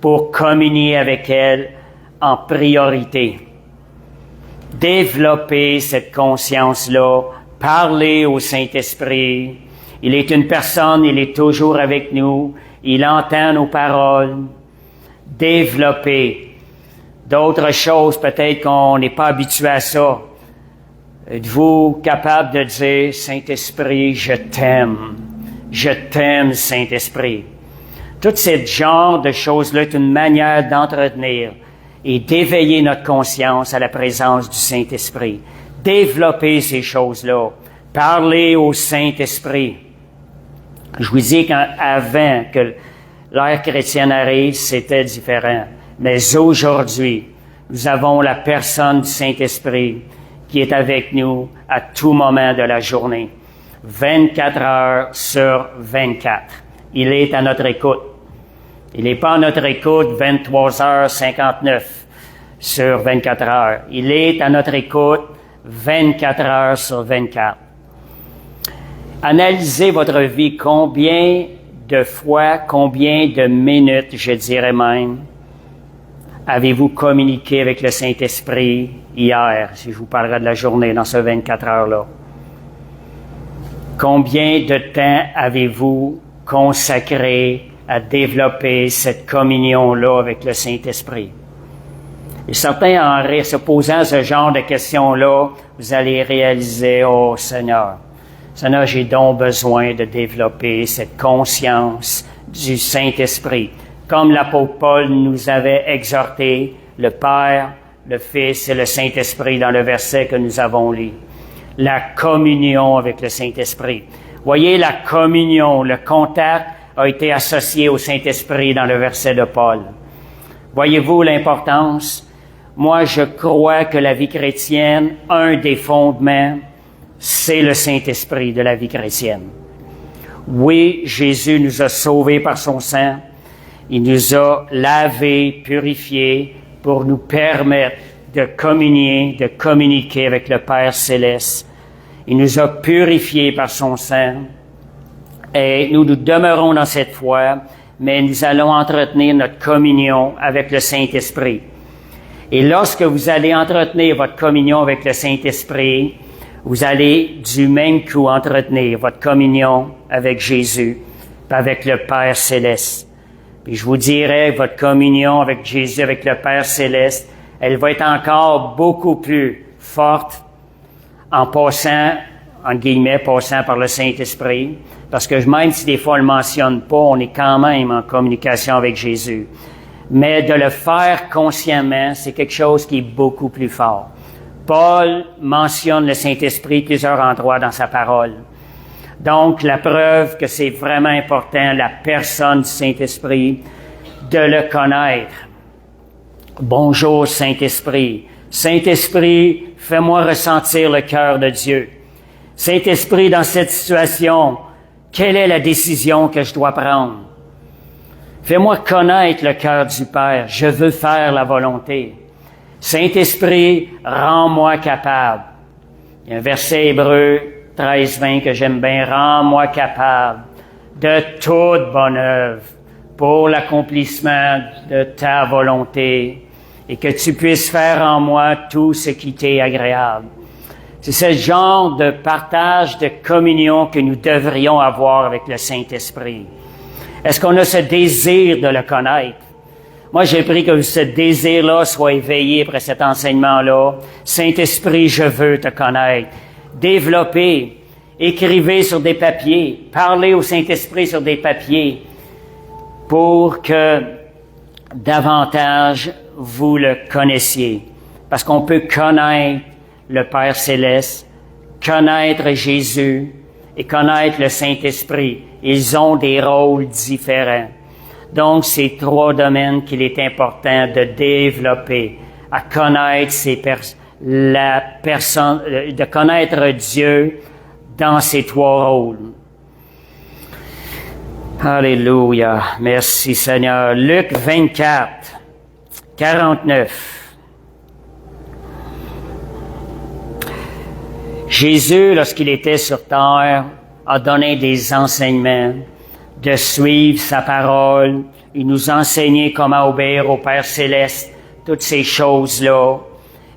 pour communier avec elle en priorité. Développer cette conscience-là, parler au Saint-Esprit. Il est une personne, il est toujours avec nous, il entend nos paroles. Développer. D'autres choses, peut-être qu'on n'est pas habitué à ça. Êtes-vous capable de dire, Saint-Esprit, je t'aime, Saint-Esprit. Tout ce genre de choses-là est une manière d'entretenir et d'éveiller notre conscience à la présence du Saint-Esprit. Développer ces choses-là. Parler au Saint-Esprit. Je vous dis qu'avant que l'ère chrétienne arrive, c'était différent. Mais aujourd'hui, nous avons la personne du Saint-Esprit qui est avec nous à tout moment de la journée. 24 heures sur 24. Il est à notre écoute. Il n'est pas à notre écoute 23h59 sur 24 heures. Il est à notre écoute 24 heures sur 24. Analysez votre vie. Combien de fois, combien de minutes, je dirais même, avez-vous communiqué avec le Saint-Esprit hier, si je vous parlerai de la journée dans ce 24 heures-là? Combien de temps avez-vous consacré à développer cette communion-là avec le Saint-Esprit? Et certains, en se posant ce genre de questions-là, vous allez réaliser, oh Seigneur, j'ai donc besoin de développer cette conscience du Saint-Esprit. Comme l'apôtre Paul nous avait exhorté, le Père, le Fils et le Saint-Esprit dans le verset que nous avons lu. La communion avec le Saint-Esprit. Voyez, la communion, le contact a été associé au Saint-Esprit dans le verset de Paul. Voyez-vous l'importance? Moi, je crois que la vie chrétienne, un des fondements, c'est le Saint-Esprit de la vie chrétienne. Oui, Jésus nous a sauvés par son sang. Il nous a lavés, purifiés pour nous permettre de communiquer avec le Père Céleste. Il nous a purifiés par son sang. Et nous demeurons dans cette foi, mais nous allons entretenir notre communion avec le Saint-Esprit. Et lorsque vous allez entretenir votre communion avec le Saint-Esprit, vous allez du même coup entretenir votre communion avec Jésus, avec le Père Céleste. Puis je vous dirais, votre communion avec Jésus, avec le Père Céleste, elle va être encore beaucoup plus forte en passant, en guillemets, passant par le Saint-Esprit. Parce que même si des fois on ne le mentionne pas, on est quand même en communication avec Jésus. Mais de le faire consciemment, c'est quelque chose qui est beaucoup plus fort. Paul mentionne le Saint-Esprit plusieurs endroits dans sa parole. Donc, la preuve que c'est vraiment important, la personne du Saint-Esprit, de le connaître. Bonjour, Saint-Esprit. Saint-Esprit, fais-moi ressentir le cœur de Dieu. Saint-Esprit, dans cette situation, quelle est la décision que je dois prendre? Fais-moi connaître le cœur du Père. Je veux faire la volonté. Saint-Esprit, rends-moi capable. Il y a un verset hébreu 13-20 que j'aime bien. Rends-moi capable de toute bonne œuvre pour l'accomplissement de ta volonté et que tu puisses faire en moi tout ce qui t'est agréable. C'est ce genre de partage, de communion que nous devrions avoir avec le Saint-Esprit. Est-ce qu'on a ce désir de le connaître? Moi, j'ai pris que ce désir-là soit éveillé après cet enseignement-là. Saint-Esprit, je veux te connaître. Développez, écrivez sur des papiers, parlez au Saint-Esprit sur des papiers pour que davantage vous le connaissiez. Parce qu'on peut connaître le Père Céleste, connaître Jésus et connaître le Saint-Esprit. Ils ont des rôles différents. Donc, c'est trois domaines qu'il est important de développer, à connaître de connaître Dieu dans ces trois rôles. Alléluia. Merci Seigneur. Luc 24, 49. Jésus, lorsqu'il était sur terre, a donné des enseignements de suivre sa parole. Il nous a enseigné comment obéir au Père Céleste, toutes ces choses-là.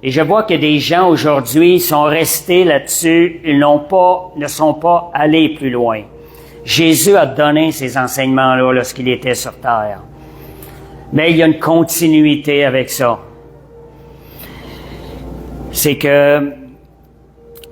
Et je vois que des gens aujourd'hui sont restés là-dessus, ils ne sont pas allés plus loin. Jésus a donné ces enseignements-là lorsqu'il était sur terre. Mais il y a une continuité avec ça. C'est que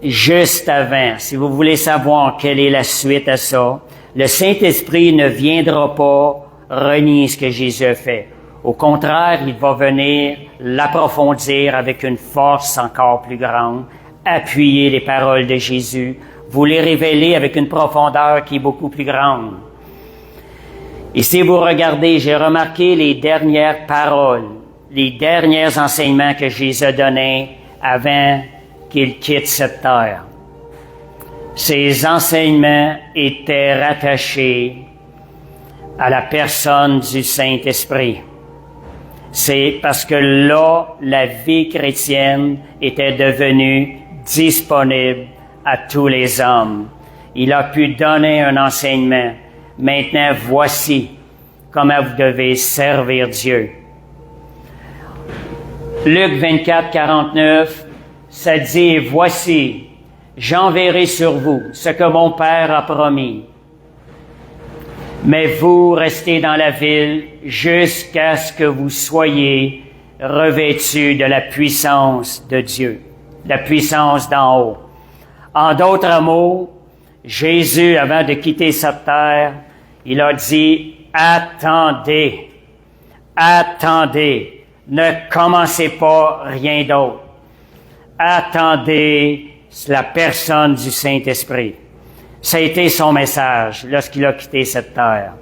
juste avant, si vous voulez savoir quelle est la suite à ça, le Saint-Esprit ne viendra pas renier ce que Jésus a fait. Au contraire, il va venir l'approfondir avec une force encore plus grande, appuyer les paroles de Jésus, vous les révéler avec une profondeur qui est beaucoup plus grande. Et si vous regardez, j'ai remarqué les dernières paroles, les derniers enseignements que Jésus a donnés avant qu'il quitte cette terre. Ces enseignements étaient rattachés à la personne du Saint-Esprit. C'est parce que là, la vie chrétienne était devenue disponible à tous les hommes. Il a pu donner un enseignement. Maintenant, voici comment vous devez servir Dieu. Luc 24, 49, ça dit, « Voici, j'enverrai sur vous ce que mon Père a promis. Mais vous restez dans la ville jusqu'à ce que vous soyez revêtus de la puissance de Dieu, la puissance d'en haut. » En d'autres mots, Jésus, avant de quitter cette terre, il a dit, « Attendez, attendez, ne commencez pas rien d'autre. Attendez la personne du Saint-Esprit. » Ça a été son message lorsqu'il a quitté cette terre.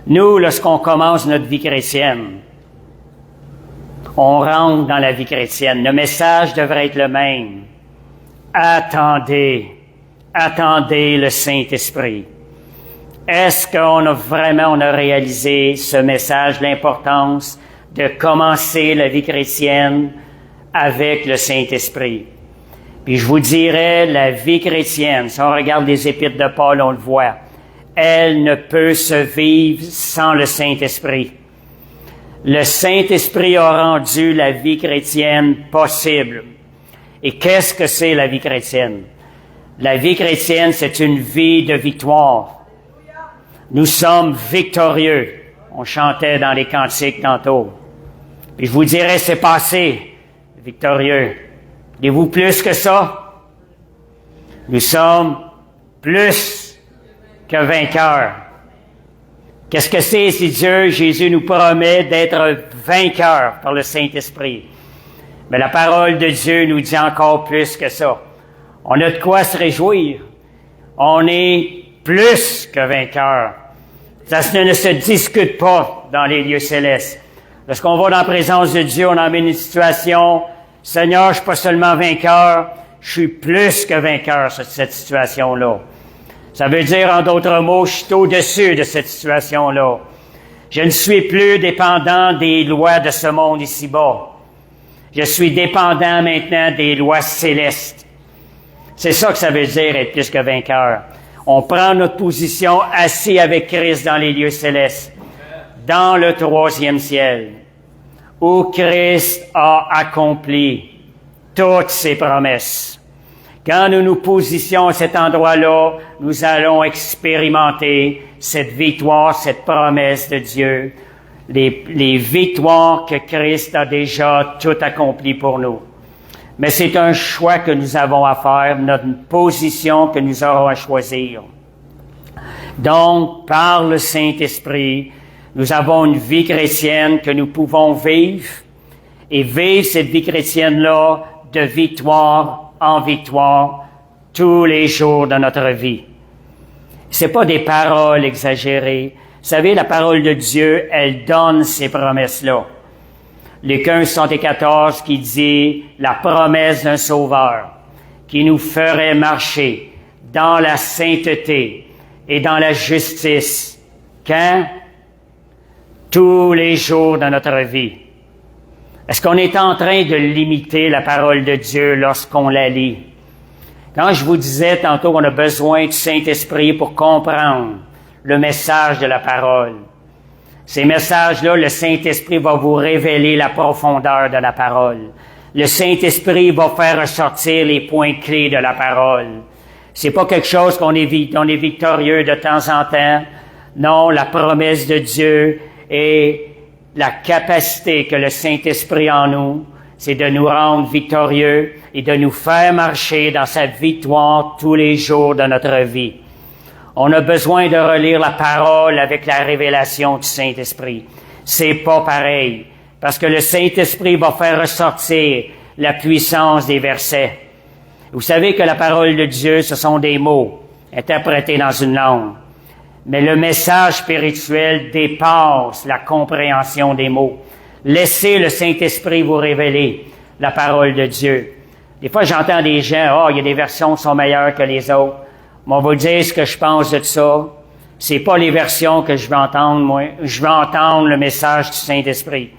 Nous, lorsqu'on commence notre vie chrétienne, on rentre dans la vie chrétienne. Le message devrait être le même. Attendez, attendez le Saint-Esprit. Est-ce qu'on a réalisé ce message, l'importance de commencer la vie chrétienne avec le Saint-Esprit? Puis je vous dirais, la vie chrétienne, si on regarde les épîtres de Paul, on le voit, elle ne peut se vivre sans le Saint-Esprit. Le Saint-Esprit a rendu la vie chrétienne possible. Et qu'est-ce que c'est la vie chrétienne? La vie chrétienne, c'est une vie de victoire. Nous sommes victorieux. On chantait dans les cantiques tantôt. Puis je vous dirais, c'est passé, victorieux. Voulez-vous plus que ça? Nous sommes plus que vainqueurs. Qu'est-ce que c'est si Jésus nous promet d'être vainqueurs par le Saint-Esprit? Mais la parole de Dieu nous dit encore plus que ça. On a de quoi se réjouir. On est plus que vainqueurs. Ça ne se discute pas dans les lieux célestes. Lorsqu'on va dans la présence de Dieu, on emmène une situation, Seigneur, je suis pas seulement vainqueur, je suis plus que vainqueur sur cette situation-là. Ça veut dire, en d'autres mots, je suis au-dessus de cette situation-là. Je ne suis plus dépendant des lois de ce monde ici-bas. Je suis dépendant maintenant des lois célestes. C'est ça que ça veut dire être plus que vainqueur. On prend notre position assis avec Christ dans les lieux célestes, dans le 3e ciel, où Christ a accompli toutes ses promesses. Quand nous nous positionnons à cet endroit-là, nous allons expérimenter cette victoire, cette promesse de Dieu, les victoires que Christ a déjà toutes accomplies pour nous. Mais c'est un choix que nous avons à faire, notre position que nous aurons à choisir. Donc, par le Saint-Esprit, nous avons une vie chrétienne que nous pouvons vivre et vivre cette vie chrétienne-là de victoire en victoire tous les jours de notre vie. C'est pas des paroles exagérées. Vous savez, la parole de Dieu, elle donne ces promesses-là. Luc 1, 74 qui dit la promesse d'un sauveur qui nous ferait marcher dans la sainteté et dans la justice. Quand? Tous les jours de notre vie. Est-ce qu'on est en train de limiter la parole de Dieu lorsqu'on la lit? Quand je vous disais tantôt qu'on a besoin du Saint-Esprit pour comprendre le message de la parole. Ces messages-là, le Saint-Esprit va vous révéler la profondeur de la parole. Le Saint-Esprit va faire ressortir les points clés de la parole. C'est pas quelque chose qu'on est victorieux de temps en temps. Non, la promesse de Dieu et la capacité que le Saint-Esprit en nous, c'est de nous rendre victorieux et de nous faire marcher dans sa victoire tous les jours de notre vie. On a besoin de relire la parole avec la révélation du Saint-Esprit. C'est pas pareil, parce que le Saint-Esprit va faire ressortir la puissance des versets. Vous savez que la parole de Dieu, ce sont des mots interprétés dans une langue. Mais le message spirituel dépasse la compréhension des mots. Laissez le Saint-Esprit vous révéler la parole de Dieu. Des fois, j'entends des gens, il y a des versions qui sont meilleures que les autres. Mais on va dire ce que je pense de ça. C'est pas les versions que je veux entendre, moi. Je veux entendre le message du Saint-Esprit.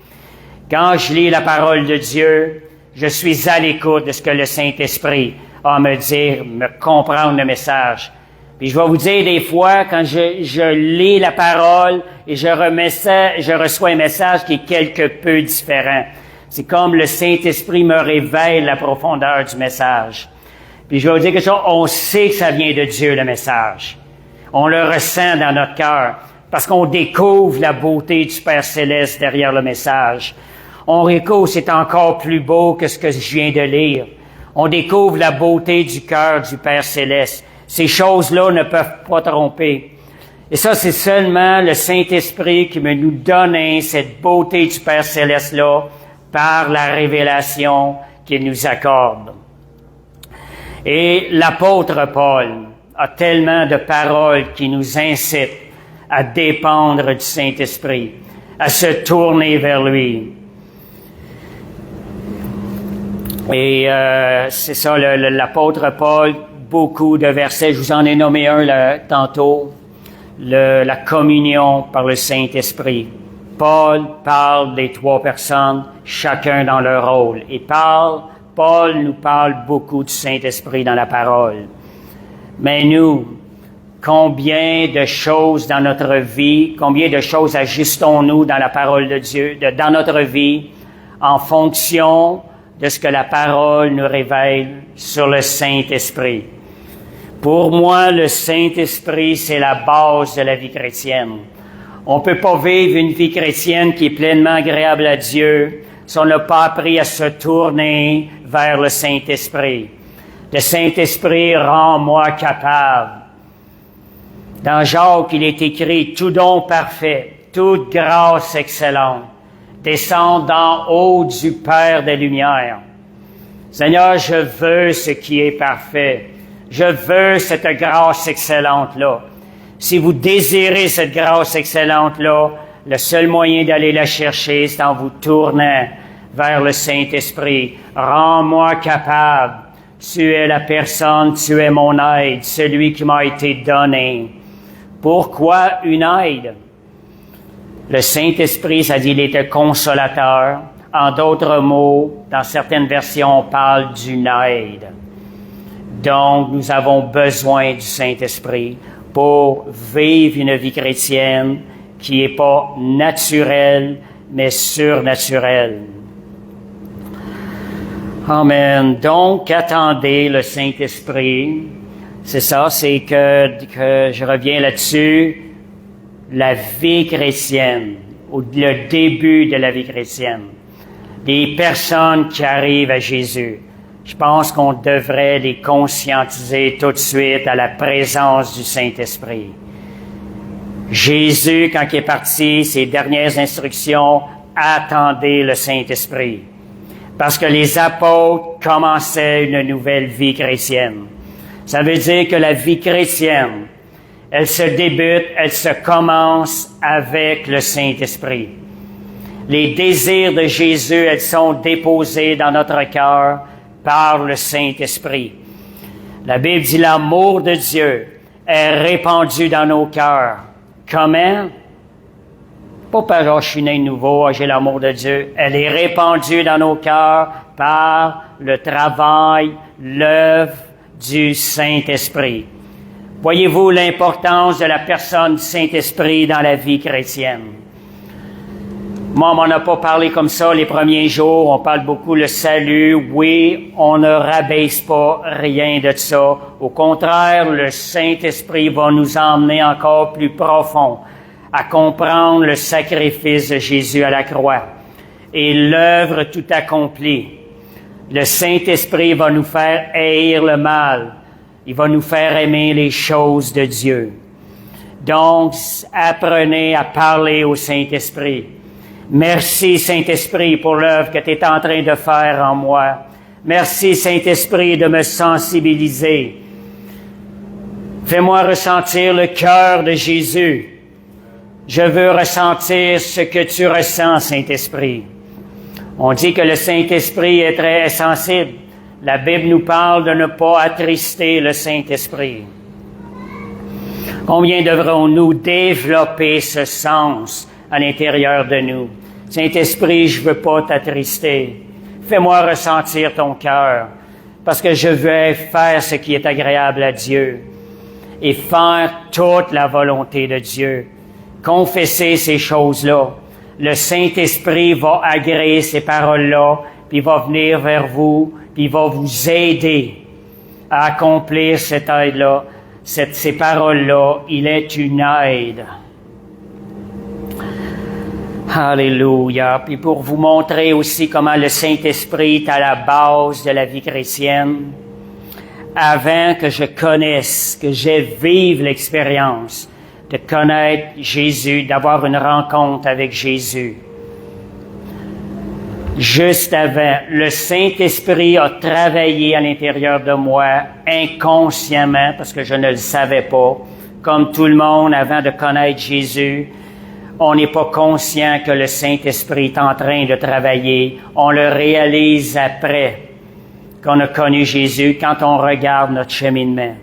Quand je lis la parole de Dieu, je suis à l'écoute de ce que le Saint-Esprit a à me dire, me comprendre le message. Puis je vais vous dire des fois, quand je lis la parole et je reçois un message qui est quelque peu différent. C'est comme le Saint-Esprit me révèle la profondeur du message. Puis je vais vous dire quelque chose, on sait que ça vient de Dieu, le message. On le ressent dans notre cœur, parce qu'on découvre la beauté du Père Céleste derrière le message. On découvre c'est encore plus beau que ce que je viens de lire. On découvre la beauté du cœur du Père Céleste. Ces choses-là ne peuvent pas tromper. Et ça, c'est seulement le Saint-Esprit qui va nous donner cette beauté du Père Céleste-là par la révélation qu'il nous accorde. Et l'apôtre Paul a tellement de paroles qui nous incitent à dépendre du Saint-Esprit, à se tourner vers lui. Et c'est ça, l'apôtre Paul, beaucoup de versets, je vous en ai nommé un tantôt, la communion par le Saint-Esprit. Paul parle des trois personnes, chacun dans leur rôle. Et Paul nous parle beaucoup du Saint-Esprit dans la parole. Mais nous, combien de choses dans notre vie, combien de choses ajustons-nous dans la parole de Dieu, dans notre vie, en fonction de ce que la parole nous révèle sur le Saint-Esprit. Pour moi, le Saint-Esprit, c'est la base de la vie chrétienne. On ne peut pas vivre une vie chrétienne qui est pleinement agréable à Dieu si on n'a pas appris à se tourner vers le Saint-Esprit. Le Saint-Esprit rend moi capable. Dans Jacques, il est écrit « Tout don parfait, toute grâce excellente, descend d'en haut du Père des Lumières. » Seigneur, je veux ce qui est parfait. Je veux cette grâce excellente-là. Si vous désirez cette grâce excellente-là, le seul moyen d'aller la chercher, c'est en vous tournant vers le Saint-Esprit. Rends-moi capable. Tu es la personne, tu es mon aide, celui qui m'a été donné. Pourquoi une aide? Le Saint-Esprit, ça dit, il est un consolateur. En d'autres mots, dans certaines versions, on parle d'une aide. Donc, nous avons besoin du Saint-Esprit pour vivre une vie chrétienne qui n'est pas naturelle, mais surnaturelle. Amen. Donc, attendez le Saint-Esprit. C'est ça, c'est que je reviens là-dessus. La vie chrétienne, ou le début de la vie chrétienne. Des personnes qui arrivent à Jésus. Je pense qu'on devrait les conscientiser tout de suite à la présence du Saint-Esprit. Jésus, quand il est parti, ses dernières instructions, attendez le Saint-Esprit. Parce que les apôtres commençaient une nouvelle vie chrétienne. Ça veut dire que la vie chrétienne, elle se débute, elle se commence avec le Saint-Esprit. Les désirs de Jésus, elles sont déposés dans notre cœur par le Saint-Esprit. La Bible dit l'amour de Dieu est répandu dans nos cœurs. Comment? Pas parce que je suis né nouveau, j'ai l'amour de Dieu. Elle est répandue dans nos cœurs par le travail, l'œuvre du Saint-Esprit. Voyez-vous l'importance de la personne du Saint-Esprit dans la vie chrétienne? Moi, on m'en a pas parlé comme ça les premiers jours. On parle beaucoup le salut. Oui, on ne rabaisse pas rien de ça. Au contraire, le Saint-Esprit va nous emmener encore plus profond à comprendre le sacrifice de Jésus à la croix et l'œuvre tout accomplie. Le Saint-Esprit va nous faire haïr le mal. Il va nous faire aimer les choses de Dieu. Donc, apprenez à parler au Saint-Esprit. Merci, Saint-Esprit, pour l'œuvre que tu es en train de faire en moi. Merci, Saint-Esprit, de me sensibiliser. Fais-moi ressentir le cœur de Jésus. Je veux ressentir ce que tu ressens, Saint-Esprit. On dit que le Saint-Esprit est très sensible. La Bible nous parle de ne pas attrister le Saint-Esprit. Combien devrons-nous développer ce sens à l'intérieur de nous? Saint-Esprit, je veux pas t'attrister. Fais-moi ressentir ton cœur, parce que je veux faire ce qui est agréable à Dieu et faire toute la volonté de Dieu. Confesser ces choses-là. Le Saint-Esprit va agréer ces paroles-là, puis il va venir vers vous, puis il va vous aider à accomplir cette aide-là, ces paroles-là. Il est une aide. Alléluia. Puis pour vous montrer aussi comment le Saint-Esprit est à la base de la vie chrétienne, avant que je connaisse, que je vive l'expérience de connaître Jésus, d'avoir une rencontre avec Jésus. Juste avant, le Saint-Esprit a travaillé à l'intérieur de moi inconsciemment, parce que je ne le savais pas. Comme tout le monde, avant de connaître Jésus, on n'est pas conscient que le Saint-Esprit est en train de travailler. On le réalise après qu'on a connu Jésus, quand on regarde notre cheminement.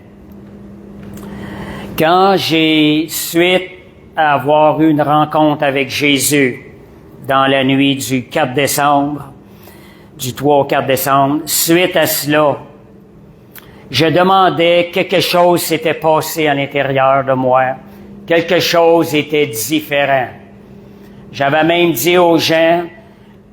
Quand suite à avoir eu une rencontre avec Jésus dans la nuit du 4 décembre, du 3 au 4 décembre, suite à cela, je demandais quelque chose s'était passé à l'intérieur de moi. Quelque chose était différent. J'avais même dit aux gens,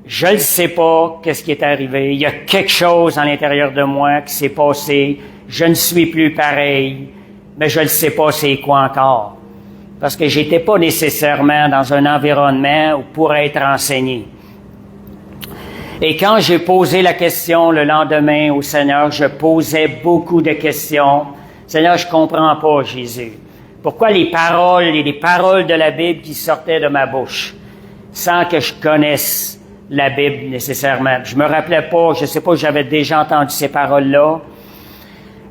je ne sais pas qu'est-ce qui est arrivé. Il y a quelque chose à l'intérieur de moi qui s'est passé. Je ne suis plus pareil, mais je ne sais pas c'est quoi encore. Parce que j'étais pas nécessairement dans un environnement où pour être enseigné. Et quand j'ai posé la question le lendemain au Seigneur, je posais beaucoup de questions. Seigneur, je comprends pas, Jésus. Pourquoi les paroles de la Bible qui sortaient de ma bouche, sans que je connaisse la Bible nécessairement. Je me rappelais pas, je sais pas, j'avais déjà entendu ces paroles-là.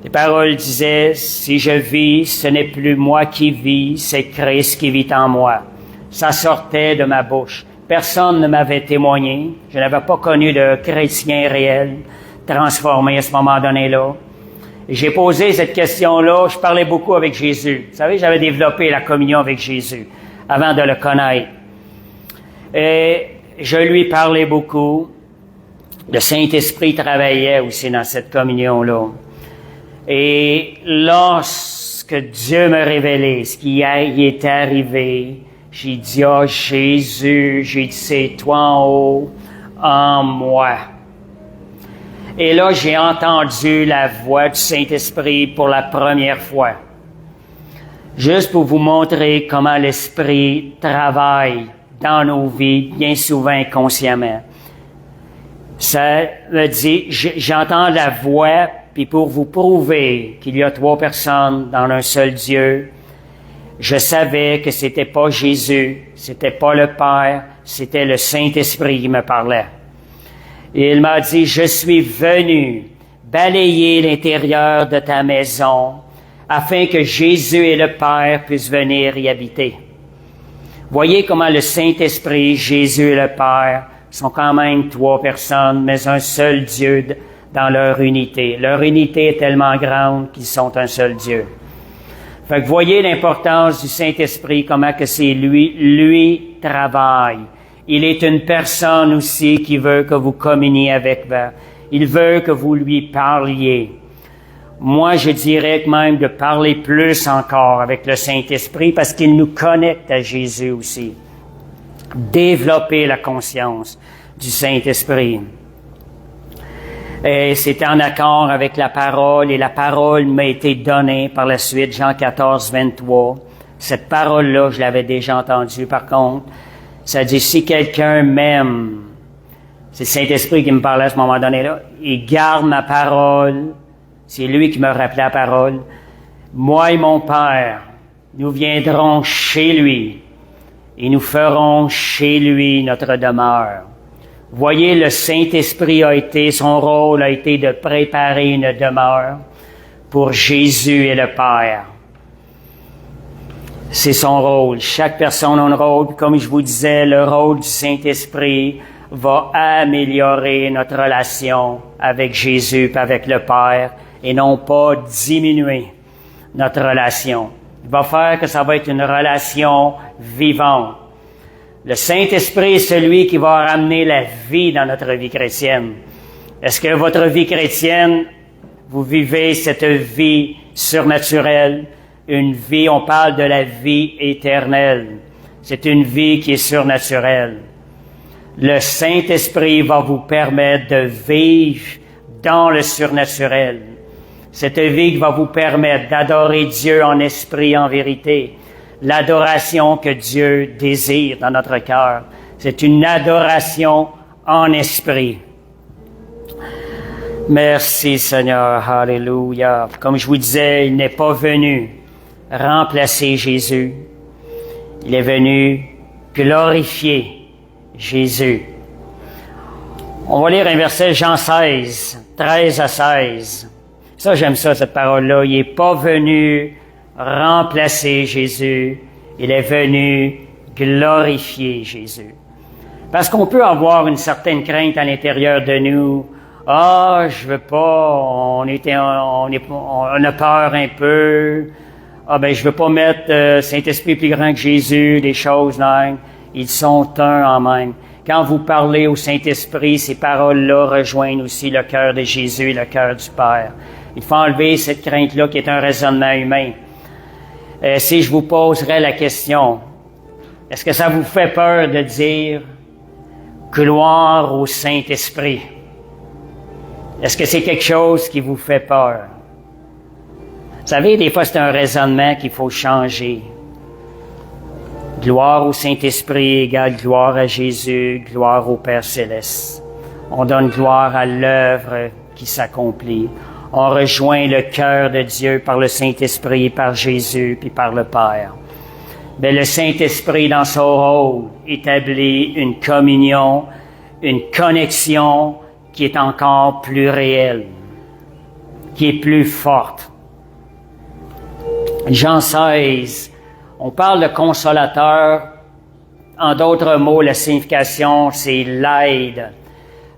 Les paroles disaient, si je vis, ce n'est plus moi qui vis, c'est Christ qui vit en moi. Ça sortait de ma bouche. Personne ne m'avait témoigné. Je n'avais pas connu de chrétien réel, transformé à ce moment donné-là. Et j'ai posé cette question-là, je parlais beaucoup avec Jésus. Vous savez, j'avais développé la communion avec Jésus avant de le connaître. Et je lui parlais beaucoup. Le Saint-Esprit travaillait aussi dans cette communion-là. Et lorsque Dieu m'a révélé ce qui y était arrivé, j'ai dit, « Ah, Jésus, j'ai dit, c'est toi en haut, en moi. » Et là, j'ai entendu la voix du Saint-Esprit pour la première fois. Juste pour vous montrer comment l'Esprit travaille dans nos vies, bien souvent inconsciemment. Ça me dit, j'entends la voix, puis pour vous prouver qu'il y a 3 personnes dans un seul Dieu, je savais que c'était pas Jésus, c'était pas le Père, c'était le Saint-Esprit qui me parlait. Et il m'a dit, je suis venu balayer l'intérieur de ta maison afin que Jésus et le Père puissent venir y habiter. Voyez comment le Saint-Esprit, Jésus et le Père sont quand même 3 personnes, mais un seul Dieu dans leur unité. Leur unité est tellement grande qu'ils sont un seul Dieu. Fait que voyez l'importance du Saint-Esprit, comment que c'est lui travaille. Il est une personne aussi qui veut que vous communiez avec lui. Il veut que vous lui parliez. Moi, je dirais que même de parler plus encore avec le Saint-Esprit parce qu'il nous connecte à Jésus aussi. Développer la conscience du Saint-Esprit. Et c'était en accord avec la parole, et la parole m'a été donnée par la suite, Jean 14, 23. Cette parole-là, je l'avais déjà entendue, par contre. Ça dit, si quelqu'un m'aime, c'est le Saint-Esprit qui me parlait à ce moment donné-là, il garde ma parole, c'est lui qui me rappelait la parole. Moi et mon Père, nous viendrons chez lui, et nous ferons chez lui notre demeure. Voyez, le Saint-Esprit son rôle a été de préparer une demeure pour Jésus et le Père. C'est son rôle. Chaque personne a un rôle. Comme je vous disais, le rôle du Saint-Esprit va améliorer notre relation avec Jésus et avec le Père et non pas diminuer notre relation. Il va faire que ça va être une relation vivante. Le Saint-Esprit est celui qui va ramener la vie dans notre vie chrétienne. Est-ce que votre vie chrétienne, vous vivez cette vie surnaturelle? Une vie, on parle de la vie éternelle. C'est une vie qui est surnaturelle. Le Saint-Esprit va vous permettre de vivre dans le surnaturel. Cette vie qui va vous permettre d'adorer Dieu en esprit et en vérité. L'adoration que Dieu désire dans notre cœur. C'est une adoration en esprit. Merci Seigneur, alléluia. Comme je vous disais, il n'est pas venu remplacer Jésus. Il est venu glorifier Jésus. On va lire un verset, Jean 16, 13 à 16. Ça, j'aime ça, cette parole-là. Il n'est pas venu remplacer Jésus. Il est venu glorifier Jésus. Parce qu'on peut avoir une certaine crainte à l'intérieur de nous. Ah, je veux pas, on a peur un peu. Ah, ben, je veux pas mettre Saint-Esprit plus grand que Jésus, des choses là. Ils sont un en même. Quand vous parlez au Saint-Esprit, ces paroles-là rejoignent aussi le cœur de Jésus et le cœur du Père. Il faut enlever cette crainte-là qui est un raisonnement humain. Si je vous poserais la question, est-ce que ça vous fait peur de dire « Gloire au Saint-Esprit » ? Est-ce que c'est quelque chose qui vous fait peur? Vous savez, des fois, c'est un raisonnement qu'il faut changer. Gloire au Saint-Esprit égale gloire à Jésus, gloire au Père Céleste. On donne gloire à l'œuvre qui s'accomplit. On rejoint le cœur de Dieu par le Saint-Esprit, par Jésus, puis par le Père. Mais le Saint-Esprit, dans son rôle, établit une communion, une connexion qui est encore plus réelle, qui est plus forte. Jean 16, on parle de consolateur. En d'autres mots, la signification, c'est l'aide.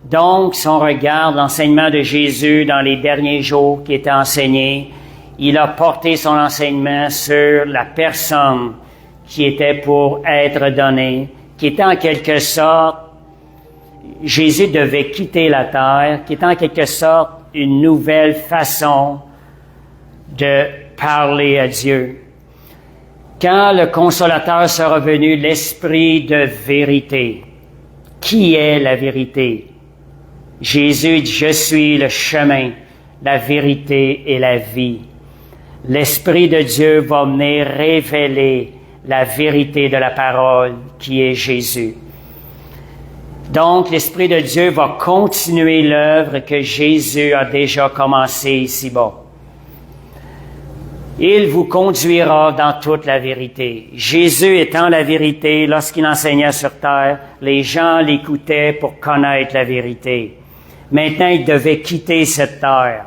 Donc, si on regarde l'enseignement de Jésus dans les derniers jours qui était enseigné, il a porté son enseignement sur la personne qui était pour être donnée, qui était en quelque sorte, Jésus devait quitter la terre, qui était en quelque sorte une nouvelle façon de parler à Dieu. Quand le Consolateur sera venu, l'Esprit de vérité, qui est la vérité? Jésus dit, je suis le chemin, la vérité et la vie. L'Esprit de Dieu va venir révéler la vérité de la parole qui est Jésus. Donc, l'Esprit de Dieu va continuer l'œuvre que Jésus a déjà commencée ici-bas. Il vous conduira dans toute la vérité. Jésus étant la vérité, lorsqu'il enseignait sur terre, les gens l'écoutaient pour connaître la vérité. Maintenant, il devait quitter cette terre.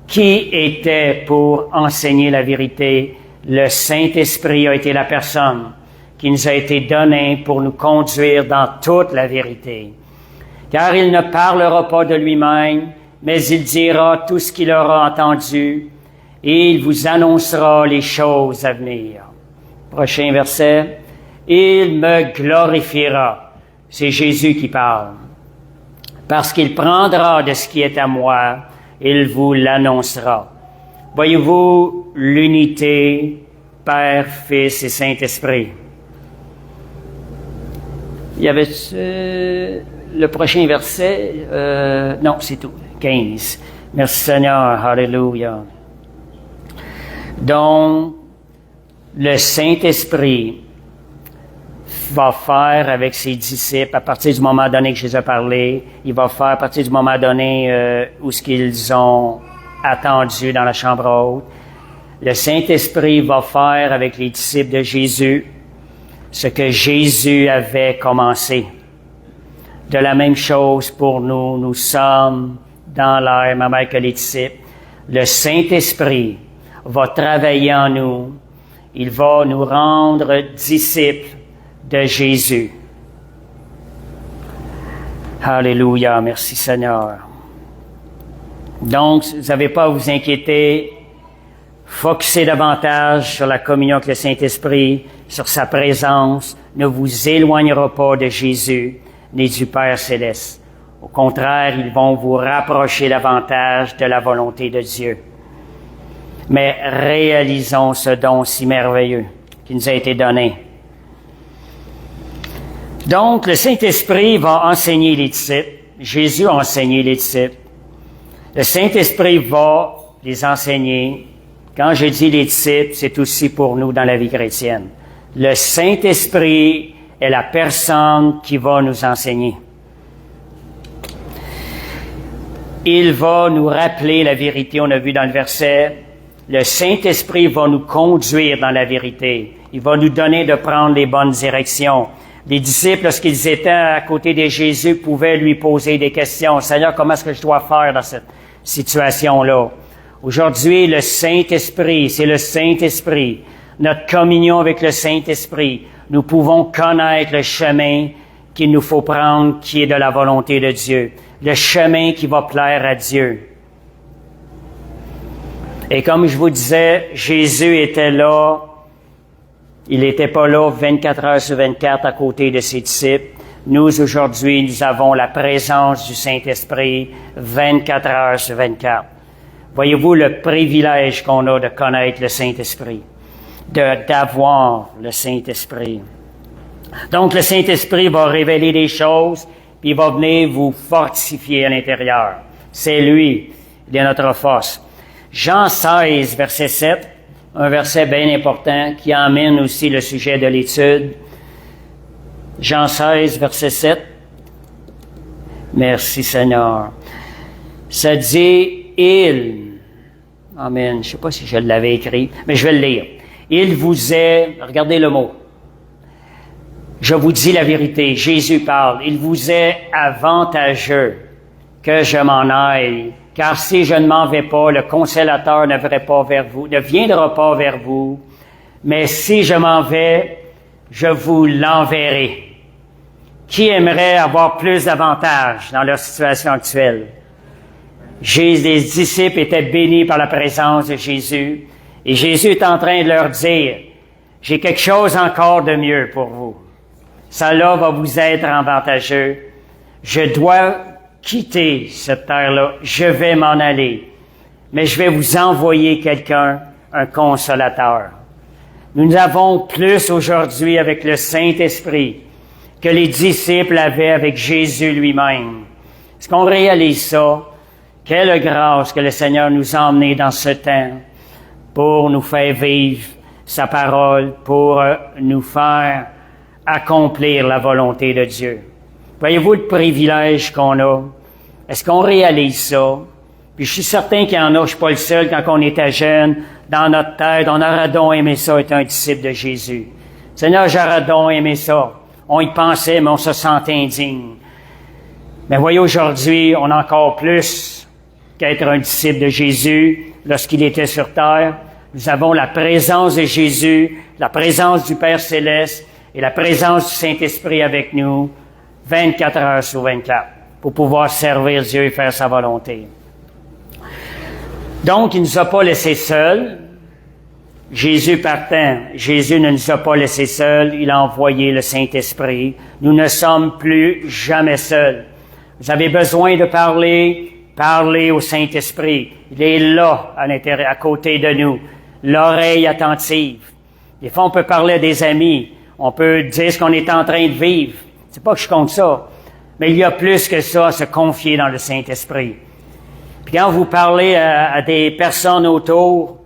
Qui était pour enseigner la vérité? Le Saint-Esprit a été la personne qui nous a été donnée pour nous conduire dans toute la vérité. Car il ne parlera pas de lui-même, mais il dira tout ce qu'il aura entendu, et il vous annoncera les choses à venir. Prochain verset. Il me glorifiera. C'est Jésus qui parle. Parce qu'il prendra de ce qui est à moi il vous l'annoncera. Voyez-vous l'unité, Père, Fils et Saint-Esprit. Il y avait le prochain verset, non, c'est tout, 15. Merci Seigneur, Alléluia. Donc, le Saint-Esprit va faire avec ses disciples, à partir du moment donné que Jésus a parlé, il va faire à partir du moment donné où ce qu'ils ont attendu dans la chambre haute. Le Saint-Esprit va faire avec les disciples de Jésus ce que Jésus avait commencé. De la même chose pour nous, nous sommes dans l'air, même avec les disciples. Le Saint-Esprit va travailler en nous. Il va nous rendre disciples de Jésus. Alléluia, merci Seigneur. Donc, vous n'avez pas à vous inquiéter. Focussez davantage sur la communion avec le Saint-Esprit, sur sa présence, ne vous éloignera pas de Jésus ni du Père céleste. Au contraire, ils vont vous rapprocher davantage de la volonté de Dieu. Mais réalisons ce don si merveilleux qui nous a été donné. Donc, le Saint-Esprit va enseigner les disciples. Jésus a enseigné les disciples. Le Saint-Esprit va les enseigner. Quand je dis les disciples, c'est aussi pour nous dans la vie chrétienne. Le Saint-Esprit est la personne qui va nous enseigner. Il va nous rappeler la vérité, on a vu dans le verset. Le Saint-Esprit va nous conduire dans la vérité. Il va nous donner de prendre les bonnes directions. Les disciples, lorsqu'ils étaient à côté de Jésus, pouvaient lui poser des questions. « Seigneur, comment est-ce que je dois faire dans cette situation-là? » Aujourd'hui, le Saint-Esprit, c'est le Saint-Esprit. Notre communion avec le Saint-Esprit, nous pouvons connaître le chemin qu'il nous faut prendre, qui est de la volonté de Dieu. Le chemin qui va plaire à Dieu. Et comme je vous disais, Jésus était là. Il n'était pas là 24 heures sur 24 à côté de ses disciples. Nous, aujourd'hui, nous avons la présence du Saint-Esprit 24 heures sur 24. Voyez-vous le privilège qu'on a de connaître le Saint-Esprit, d'avoir le Saint-Esprit. Donc, le Saint-Esprit va révéler des choses, puis il va venir vous fortifier à l'intérieur. C'est lui, il est notre force. Jean 16, verset 7, un verset bien important qui emmène aussi le sujet de l'étude. Jean 16, verset 7. Merci Seigneur. Ça dit, il, amen, je ne sais pas si je l'avais écrit, mais je vais le lire. Il vous est, regardez le mot, je vous dis la vérité, Jésus parle, il vous est avantageux que je m'en aille, car si je ne m'en vais pas, le Consolateur ne viendra pas vers vous, mais si je m'en vais, je vous l'enverrai. Qui aimerait avoir plus d'avantages dans leur situation actuelle? Les disciples étaient bénis par la présence de Jésus, et Jésus est en train de leur dire, j'ai quelque chose encore de mieux pour vous. Ça là va vous être avantageux. Je dois quitter cette terre-là. Je vais m'en aller. Mais je vais vous envoyer quelqu'un, un consolateur. Nous avons plus aujourd'hui avec le Saint-Esprit que les disciples avaient avec Jésus lui-même. Est-ce qu'on réalise ça? Quelle grâce que le Seigneur nous a emmenés dans ce temps pour nous faire vivre sa parole, pour nous faire accomplir la volonté de Dieu. Voyez-vous le privilège qu'on a? Est-ce qu'on réalise ça? Puis je suis certain qu'il y en a, je suis pas le seul, quand on était jeune, dans notre tête, on aurait donc aimé ça être un disciple de Jésus. Seigneur, j'aurais donc aimé ça. On y pensait, mais on se sentait indigne. Mais voyez, aujourd'hui, on a encore plus qu'être un disciple de Jésus lorsqu'il était sur terre. Nous avons la présence de Jésus, la présence du Père Céleste et la présence du Saint-Esprit avec nous 24 heures sur 24 pour pouvoir servir Dieu et faire sa volonté. Donc, il ne nous a pas laissés seuls. Jésus partant, Jésus ne nous a pas laissés seuls. Il a envoyé le Saint-Esprit. Nous ne sommes plus jamais seuls. Vous avez besoin de parler, Parlez au Saint-Esprit. Il est là, à l'intérieur, à côté de nous. L'oreille attentive. Des fois, on peut parler à des amis. On peut dire ce qu'on est en train de vivre. C'est pas que je compte ça. Mais il y a plus que ça à se confier dans le Saint-Esprit. Puis quand vous parlez à des personnes autour,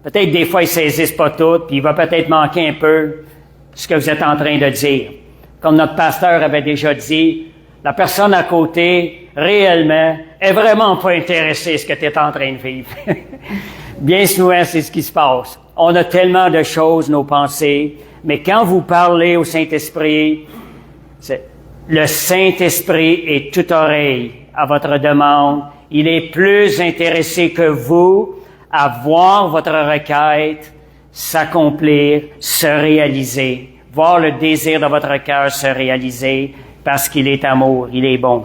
peut-être des fois ils saisissent pas tout, puis il va peut-être manquer un peu ce que vous êtes en train de dire. Comme notre pasteur avait déjà dit, la personne à côté, réellement, est vraiment pas intéressée à ce que tu es en train de vivre. Bien souvent, c'est ce qui se passe. On a tellement de choses, nos pensées, mais quand vous parlez au Saint-Esprit, le Saint-Esprit est toute oreille à votre demande. Il est plus intéressé que vous à voir votre requête s'accomplir, se réaliser, voir le désir de votre cœur se réaliser, parce qu'il est amour, il est bon.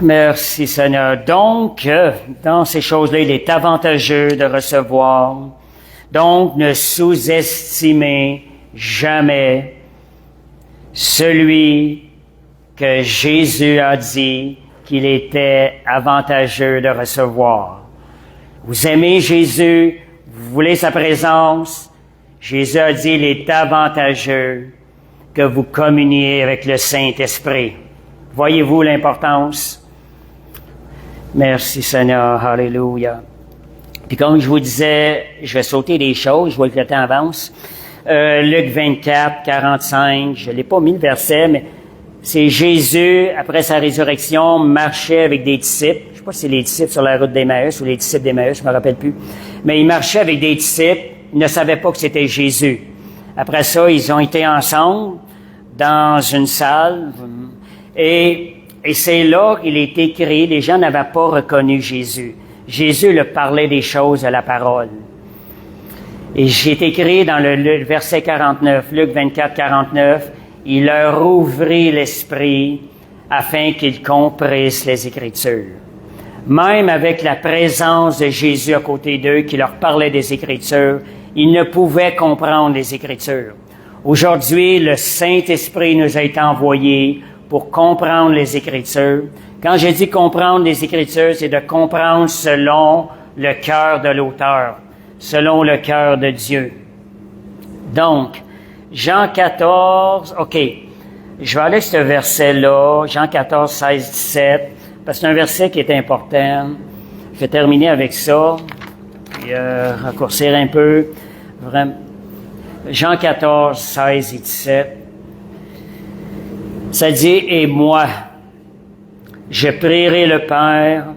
Merci Seigneur. Donc, dans ces choses-là, il est avantageux de recevoir. Donc, ne sous-estimez jamais celui que Jésus a dit qu'il était avantageux de recevoir. Vous aimez Jésus, vous voulez sa présence. Jésus a dit, il est avantageux que vous communiez avec le Saint-Esprit. Voyez-vous l'importance? Merci Seigneur, alléluia. Puis comme je vous disais, je vais sauter des choses, je vois que le temps avance. Luc 24, 45, je l'ai pas mis le verset, mais c'est Jésus, après sa résurrection, marchait avec des disciples. Je sais pas si c'est les disciples sur la route d'Emmaüs ou les disciples d'Emmaüs, je me rappelle plus. Mais il marchait avec des disciples, ils ne savaient pas que c'était Jésus. Après ça, ils ont été ensemble dans une salle et c'est là qu'il est écrit, les gens n'avaient pas reconnu Jésus. Jésus leur parlait des choses de la parole. Et j'ai écrit dans le verset 49, Luc 24, 49, il leur ouvrit l'esprit afin qu'ils comprissent les Écritures. Même avec la présence de Jésus à côté d'eux qui leur parlait des Écritures, ils ne pouvaient comprendre les Écritures. Aujourd'hui, le Saint-Esprit nous a été envoyé pour comprendre les Écritures. Quand je dis comprendre les Écritures, c'est de comprendre selon le cœur de l'auteur, selon le cœur de Dieu. Donc, Jean 14, OK, je vais aller sur ce verset-là, Jean 14, 16, 17, parce que c'est un verset qui est important. Je vais terminer avec ça, puis raccourcir un peu. Vraiment. Jean 14, 16 et 17. Ça dit, « Et moi, je prierai le Père,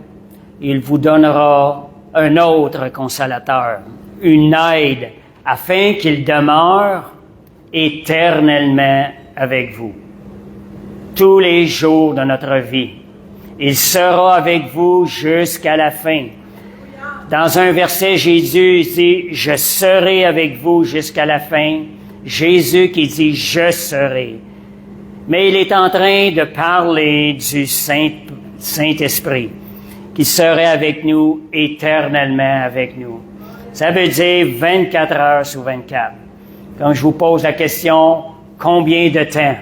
il vous donnera un autre consolateur, une aide, afin qu'il demeure éternellement avec vous, tous les jours de notre vie. Il sera avec vous jusqu'à la fin. » Dans un verset, Jésus dit, « Je serai avec vous jusqu'à la fin. » Jésus qui dit, « Je serai. » Mais il est en train de parler du Saint-Esprit, qui serait avec nous, éternellement avec nous. Ça veut dire 24 heures sur 24. Quand je vous pose la question, combien de temps?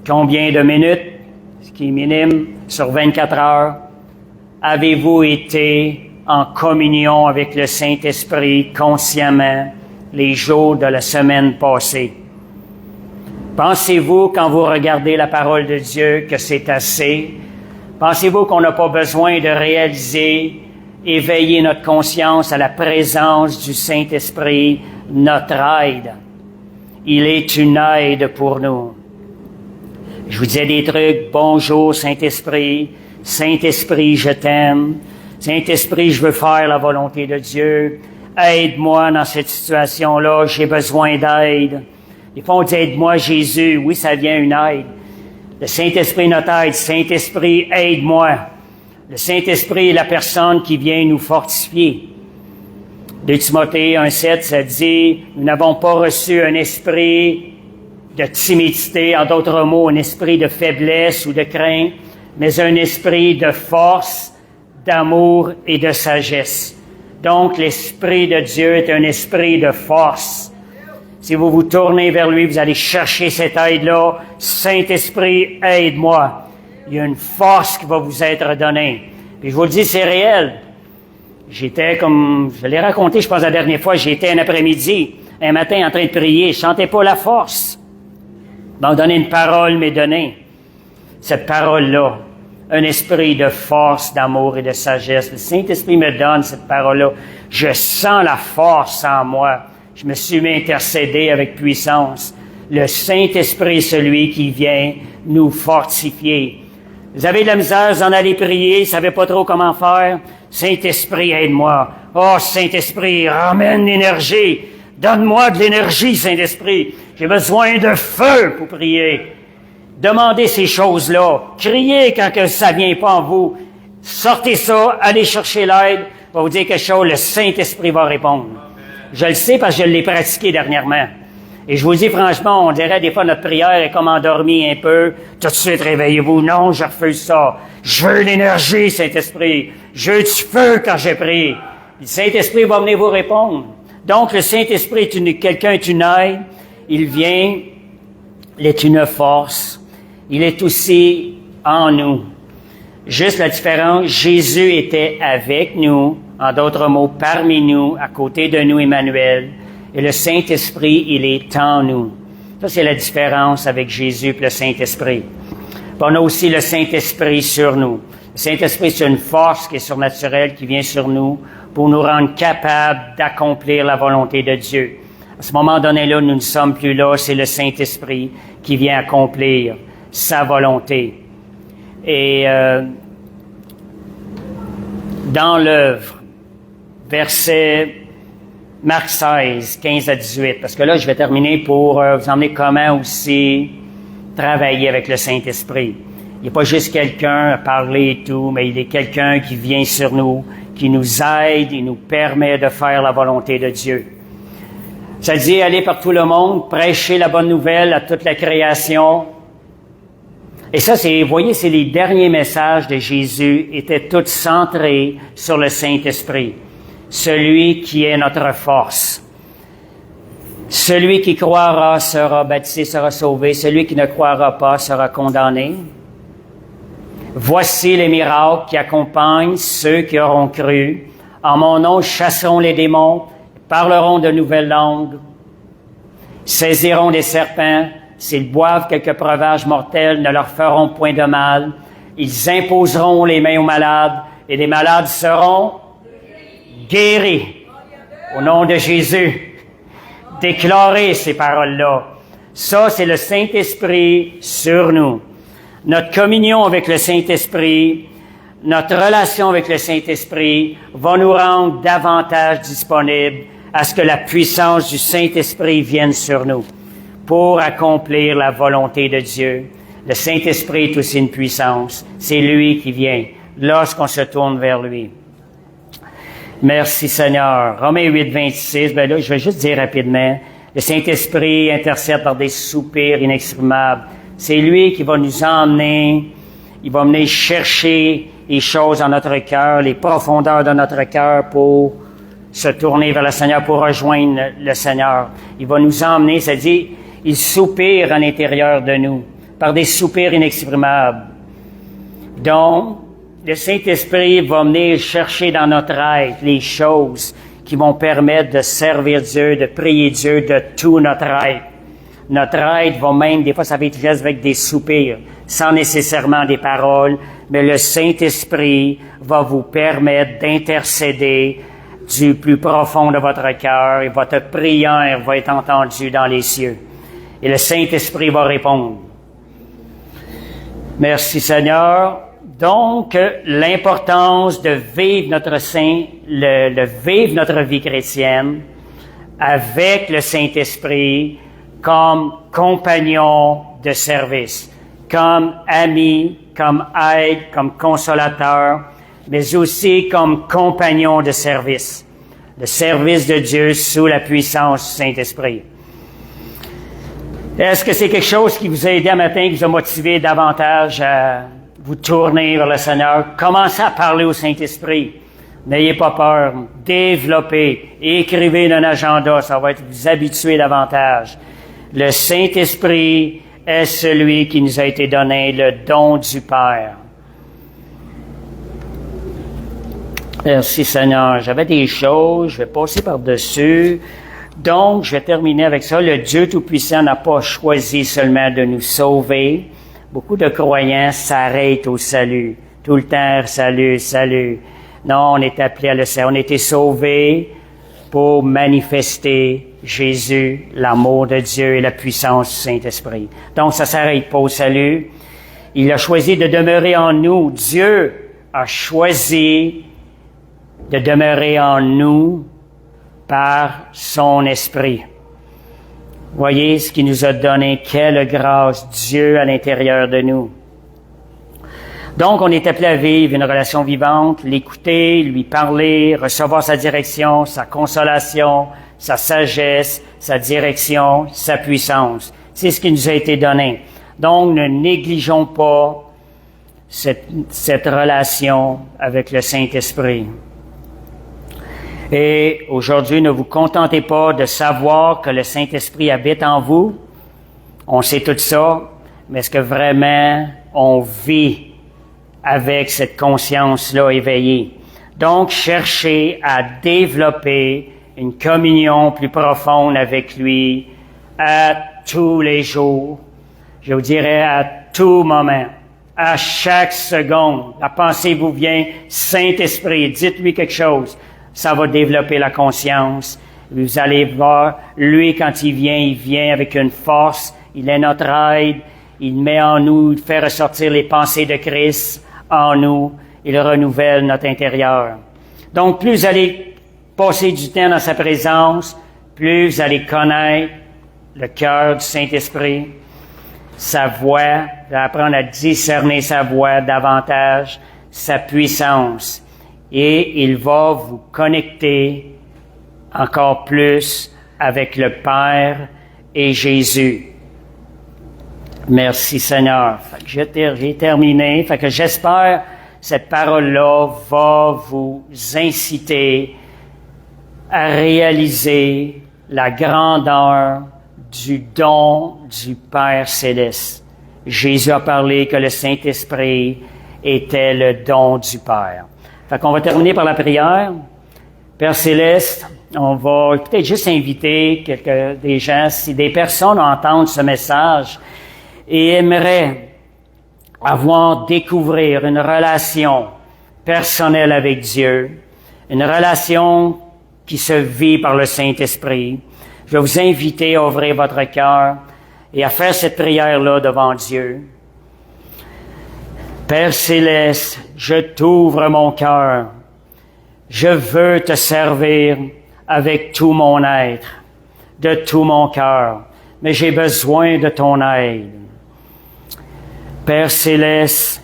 Combien de minutes? Ce qui est minime, sur 24 heures. Avez-vous été en communion avec le Saint-Esprit consciemment les jours de la semaine passée? Pensez-vous, quand vous regardez la parole de Dieu, que c'est assez? Pensez-vous qu'on n'a pas besoin de réaliser, éveiller notre conscience à la présence du Saint-Esprit, notre aide? Il est une aide pour nous. Je vous disais des trucs, bonjour Saint-Esprit, Saint-Esprit, je t'aime, Saint-Esprit, je veux faire la volonté de Dieu, aide-moi dans cette situation-là, j'ai besoin d'aide. Des fois, on dit, aide-moi Jésus. Oui, ça vient une aide. Le Saint-Esprit notre aide. Saint-Esprit, aide-moi. Le Saint-Esprit est la personne qui vient nous fortifier. 2 Timothée 1,7, ça dit, nous n'avons pas reçu un esprit de timidité, en d'autres mots, un esprit de faiblesse ou de crainte, mais un esprit de force, d'amour et de sagesse. Donc, l'Esprit de Dieu est un esprit de force. Si vous vous tournez vers lui, vous allez chercher cette aide-là. Saint-Esprit, aide-moi. il y a une force qui va vous être donnée. Puis je vous le dis, c'est réel. J'étais comme, je l'ai raconté, je pense la dernière fois, j'étais un après-midi, un matin en train de prier, je sentais pas la force. Donc, donner une parole m'est donnée. Cette parole-là, un esprit de force, d'amour et de sagesse. Le Saint-Esprit me donne cette parole-là. Je sens la force en moi. Je me suis mis intercédé avec puissance. Le Saint-Esprit est celui qui vient nous fortifier. Vous avez de la misère, vous en allez prier, vous savez pas trop comment faire. Saint-Esprit, aide-moi. Oh, Saint-Esprit, ramène l'énergie. Donne-moi de l'énergie, Saint-Esprit. J'ai besoin de feu pour prier. Demandez ces choses-là. Criez quand que ça vient pas en vous. Sortez ça, allez chercher l'aide. Va vous dire quelque chose, le Saint-Esprit va répondre. Je le sais parce que je l'ai pratiqué dernièrement. Et je vous dis franchement, on dirait des fois notre prière est comme endormie un peu. Tout de suite, réveillez-vous. Non, je refuse ça. Je veux l'énergie, Saint-Esprit. Je veux du feu quand je prie. Le Saint-Esprit va venir vous répondre. Donc, le Saint-Esprit quelqu'un est une aide. Il vient, il est une force. Il est aussi en nous. Juste la différence, Jésus était avec nous, en d'autres mots, parmi nous, à côté de nous, Emmanuel. Et le Saint-Esprit, il est en nous. Ça, c'est la différence avec Jésus et le Saint-Esprit. Puis on a aussi le Saint-Esprit sur nous. Le Saint-Esprit, c'est une force qui est surnaturelle, qui vient sur nous pour nous rendre capables d'accomplir la volonté de Dieu. À ce moment donné-là, nous ne sommes plus là, c'est le Saint-Esprit qui vient accomplir sa volonté. Et dans l'œuvre, verset Marc 16, 15 à 18, parce que là, je vais terminer pour vous emmener comment aussi travailler avec le Saint-Esprit. Il n'est pas juste quelqu'un à parler et tout, mais il est quelqu'un qui vient sur nous, qui nous aide, il nous permet de faire la volonté de Dieu. Ça dit, aller par tout le monde, prêcher la bonne nouvelle à toute la création. Et ça, vous voyez, c'est les derniers messages de Jésus étaient tous centrés sur le Saint-Esprit. Celui qui est notre force. Celui qui croira sera baptisé, sera sauvé. Celui qui ne croira pas sera condamné. Voici les miracles qui accompagnent ceux qui auront cru. En mon nom, chasseront les démons, parleront de nouvelles langues, saisiront des serpents. S'ils boivent quelques breuvages mortels, ne leur feront point de mal. Ils imposeront les mains aux malades et les malades seront guéris. Au nom de Jésus, déclarez ces paroles-là. Ça, c'est le Saint-Esprit sur nous. Notre communion avec le Saint-Esprit, notre relation avec le Saint-Esprit va nous rendre davantage disponibles à ce que la puissance du Saint-Esprit vienne sur nous pour accomplir la volonté de Dieu. Le Saint-Esprit est aussi une puissance. C'est lui qui vient lorsqu'on se tourne vers lui. Merci Seigneur. Romains 8, 26, là, je vais juste dire rapidement, le Saint-Esprit intercède par des soupirs inexprimables. C'est lui qui va nous emmener, il va venir chercher les choses dans notre cœur, les profondeurs de notre cœur pour se tourner vers le Seigneur, pour rejoindre le Seigneur. Il va nous emmener, c'est-à-dire, il soupire à l'intérieur de nous, par des soupirs inexprimables. Donc, le Saint-Esprit va venir chercher dans notre être les choses qui vont permettre de servir Dieu, de prier Dieu de tout notre être. Notre être va même, des fois, ça va être juste avec des soupirs, sans nécessairement des paroles, mais le Saint-Esprit va vous permettre d'intercéder du plus profond de votre cœur et votre prière va être entendue dans les cieux. Et le Saint-Esprit va répondre. Merci Seigneur. Donc, l'importance de vivre notre vivre notre vie chrétienne avec le Saint-Esprit comme compagnon de service, comme ami, comme aide, comme consolateur, mais aussi comme compagnon de service. Le service de Dieu sous la puissance du Saint-Esprit. Est-ce que c'est quelque chose qui vous a aidé un matin, qui vous a motivé davantage à vous tourner vers le Seigneur? Commencez à parler au Saint-Esprit. N'ayez pas peur. Développez. Écrivez un agenda. Ça va être vous habituer davantage. Le Saint-Esprit est celui qui nous a été donné, le don du Père. Merci Seigneur. J'avais des choses, je vais passer par-dessus. Donc, je vais terminer avec ça. Le Dieu Tout-Puissant n'a pas choisi seulement de nous sauver. Beaucoup de croyants s'arrêtent au salut. Tout le temps, salut, salut. Non, on est appelé à le salut. On a été sauvés pour manifester Jésus, l'amour de Dieu et la puissance du Saint-Esprit. Donc, ça s'arrête pas au salut. Il a choisi de demeurer en nous. Dieu a choisi de demeurer en nous par son Esprit. Voyez ce qu'il nous a donné. Quelle grâce, Dieu à l'intérieur de nous. Donc, on est appelé à vivre une relation vivante, l'écouter, lui parler, recevoir sa direction, sa consolation, sa sagesse, sa direction, sa puissance. C'est ce qui nous a été donné. Donc, ne négligeons pas cette relation avec le Saint-Esprit. Et aujourd'hui, ne vous contentez pas de savoir que le Saint-Esprit habite en vous. On sait tout ça, mais est-ce que vraiment on vit avec cette conscience-là éveillée? Donc, cherchez à développer une communion plus profonde avec lui à tous les jours. Je vous dirais à tout moment, à chaque seconde. La pensée vous vient, Saint-Esprit, dites-lui quelque chose. Ça va développer la conscience. Vous allez voir, lui, quand il vient avec une force. Il est notre aide. Il met en nous, il fait ressortir les pensées de Christ en nous. Il renouvelle notre intérieur. Donc, plus vous allez passer du temps dans sa présence, plus vous allez connaître le cœur du Saint-Esprit, sa voix, vous allez apprendre à discerner sa voix davantage, sa puissance. Et il va vous connecter encore plus avec le Père et Jésus. Merci Seigneur. Fait que j'ai terminé. Fait que j'espère que cette parole-là va vous inciter à réaliser la grandeur du don du Père Céleste. Jésus a parlé que le Saint-Esprit était le don du Père. Fait qu'on va terminer par la prière. Père Céleste, on va peut-être juste inviter des gens, si des personnes entendent ce message et aimeraient découvrir une relation personnelle avec Dieu, une relation qui se vit par le Saint-Esprit, je vais vous inviter à ouvrir votre cœur et à faire cette prière-là devant Dieu. Père Céleste, je t'ouvre mon cœur. Je veux te servir avec tout mon être, de tout mon cœur, mais j'ai besoin de ton aide. Père Céleste,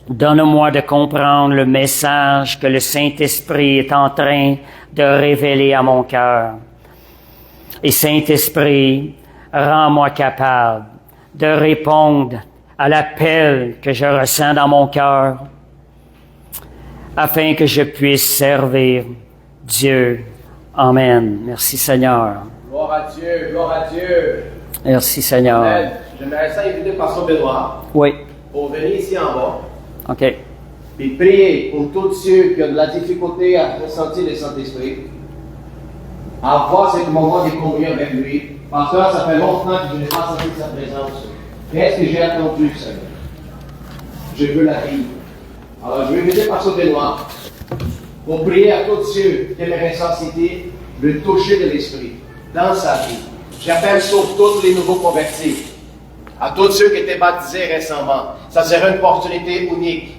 donne-moi de comprendre le message que le Saint-Esprit est en train de révéler à mon cœur. Et Saint-Esprit, rends-moi capable de répondre à l'appel que je ressens dans mon cœur, afin que je puisse servir Dieu. Amen. Merci Seigneur. Gloire à Dieu, gloire à Dieu. Merci Seigneur. Amen. J'aimerais ça inviter Pasteur Benoît Oui. pour venir ici en bas OK. et prier pour tous ceux qui ont de la difficulté à ressentir le Saint-Esprit, à avoir ce moment de communion avec lui. Pasteur, ça fait longtemps que je n'ai pas senti sa présence. Qu'est-ce que j'ai attendu, Seigneur? Je veux la vivre. Alors, je vais inviter Pasteur Benoît pour prier à tous ceux qui aimeraient sentir le toucher de l'Esprit dans sa vie. J'appelle sur tous les nouveaux convertis, à tous ceux qui étaient baptisés récemment. Ça sera une opportunité unique.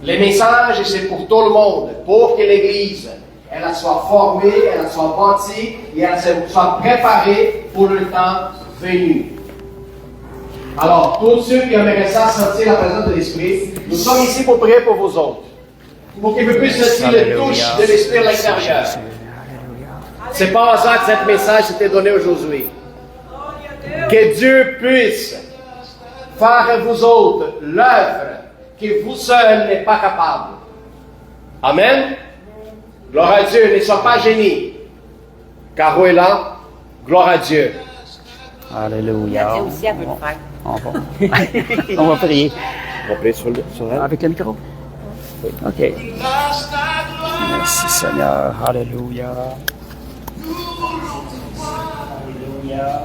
Les messages, c'est pour tout le monde, pour que l'Église, elle soit formée, elle soit bâtie et elle soit préparée pour le temps venu. Alors, tous ceux qui aimeraient ça sentir la présence de l'Esprit, nous sommes ici pour prier pour vous autres. Pour que vous puissiez sentir le touche de l'Esprit à l'intérieur. C'est pas hasard que ce message s'était donné aujourd'hui. Que Dieu puisse faire à vous autres l'œuvre que vous seuls n'êtes pas capable. Amen. Gloire à Dieu, ne sois pas gêné. Caro est là. Gloire à Dieu. Alléluia. Elle aussi, elle veut le faire. On va, on va prier. On va prier sur elle. Avec le micro? OK. Merci Seigneur. Alléluia. Alléluia.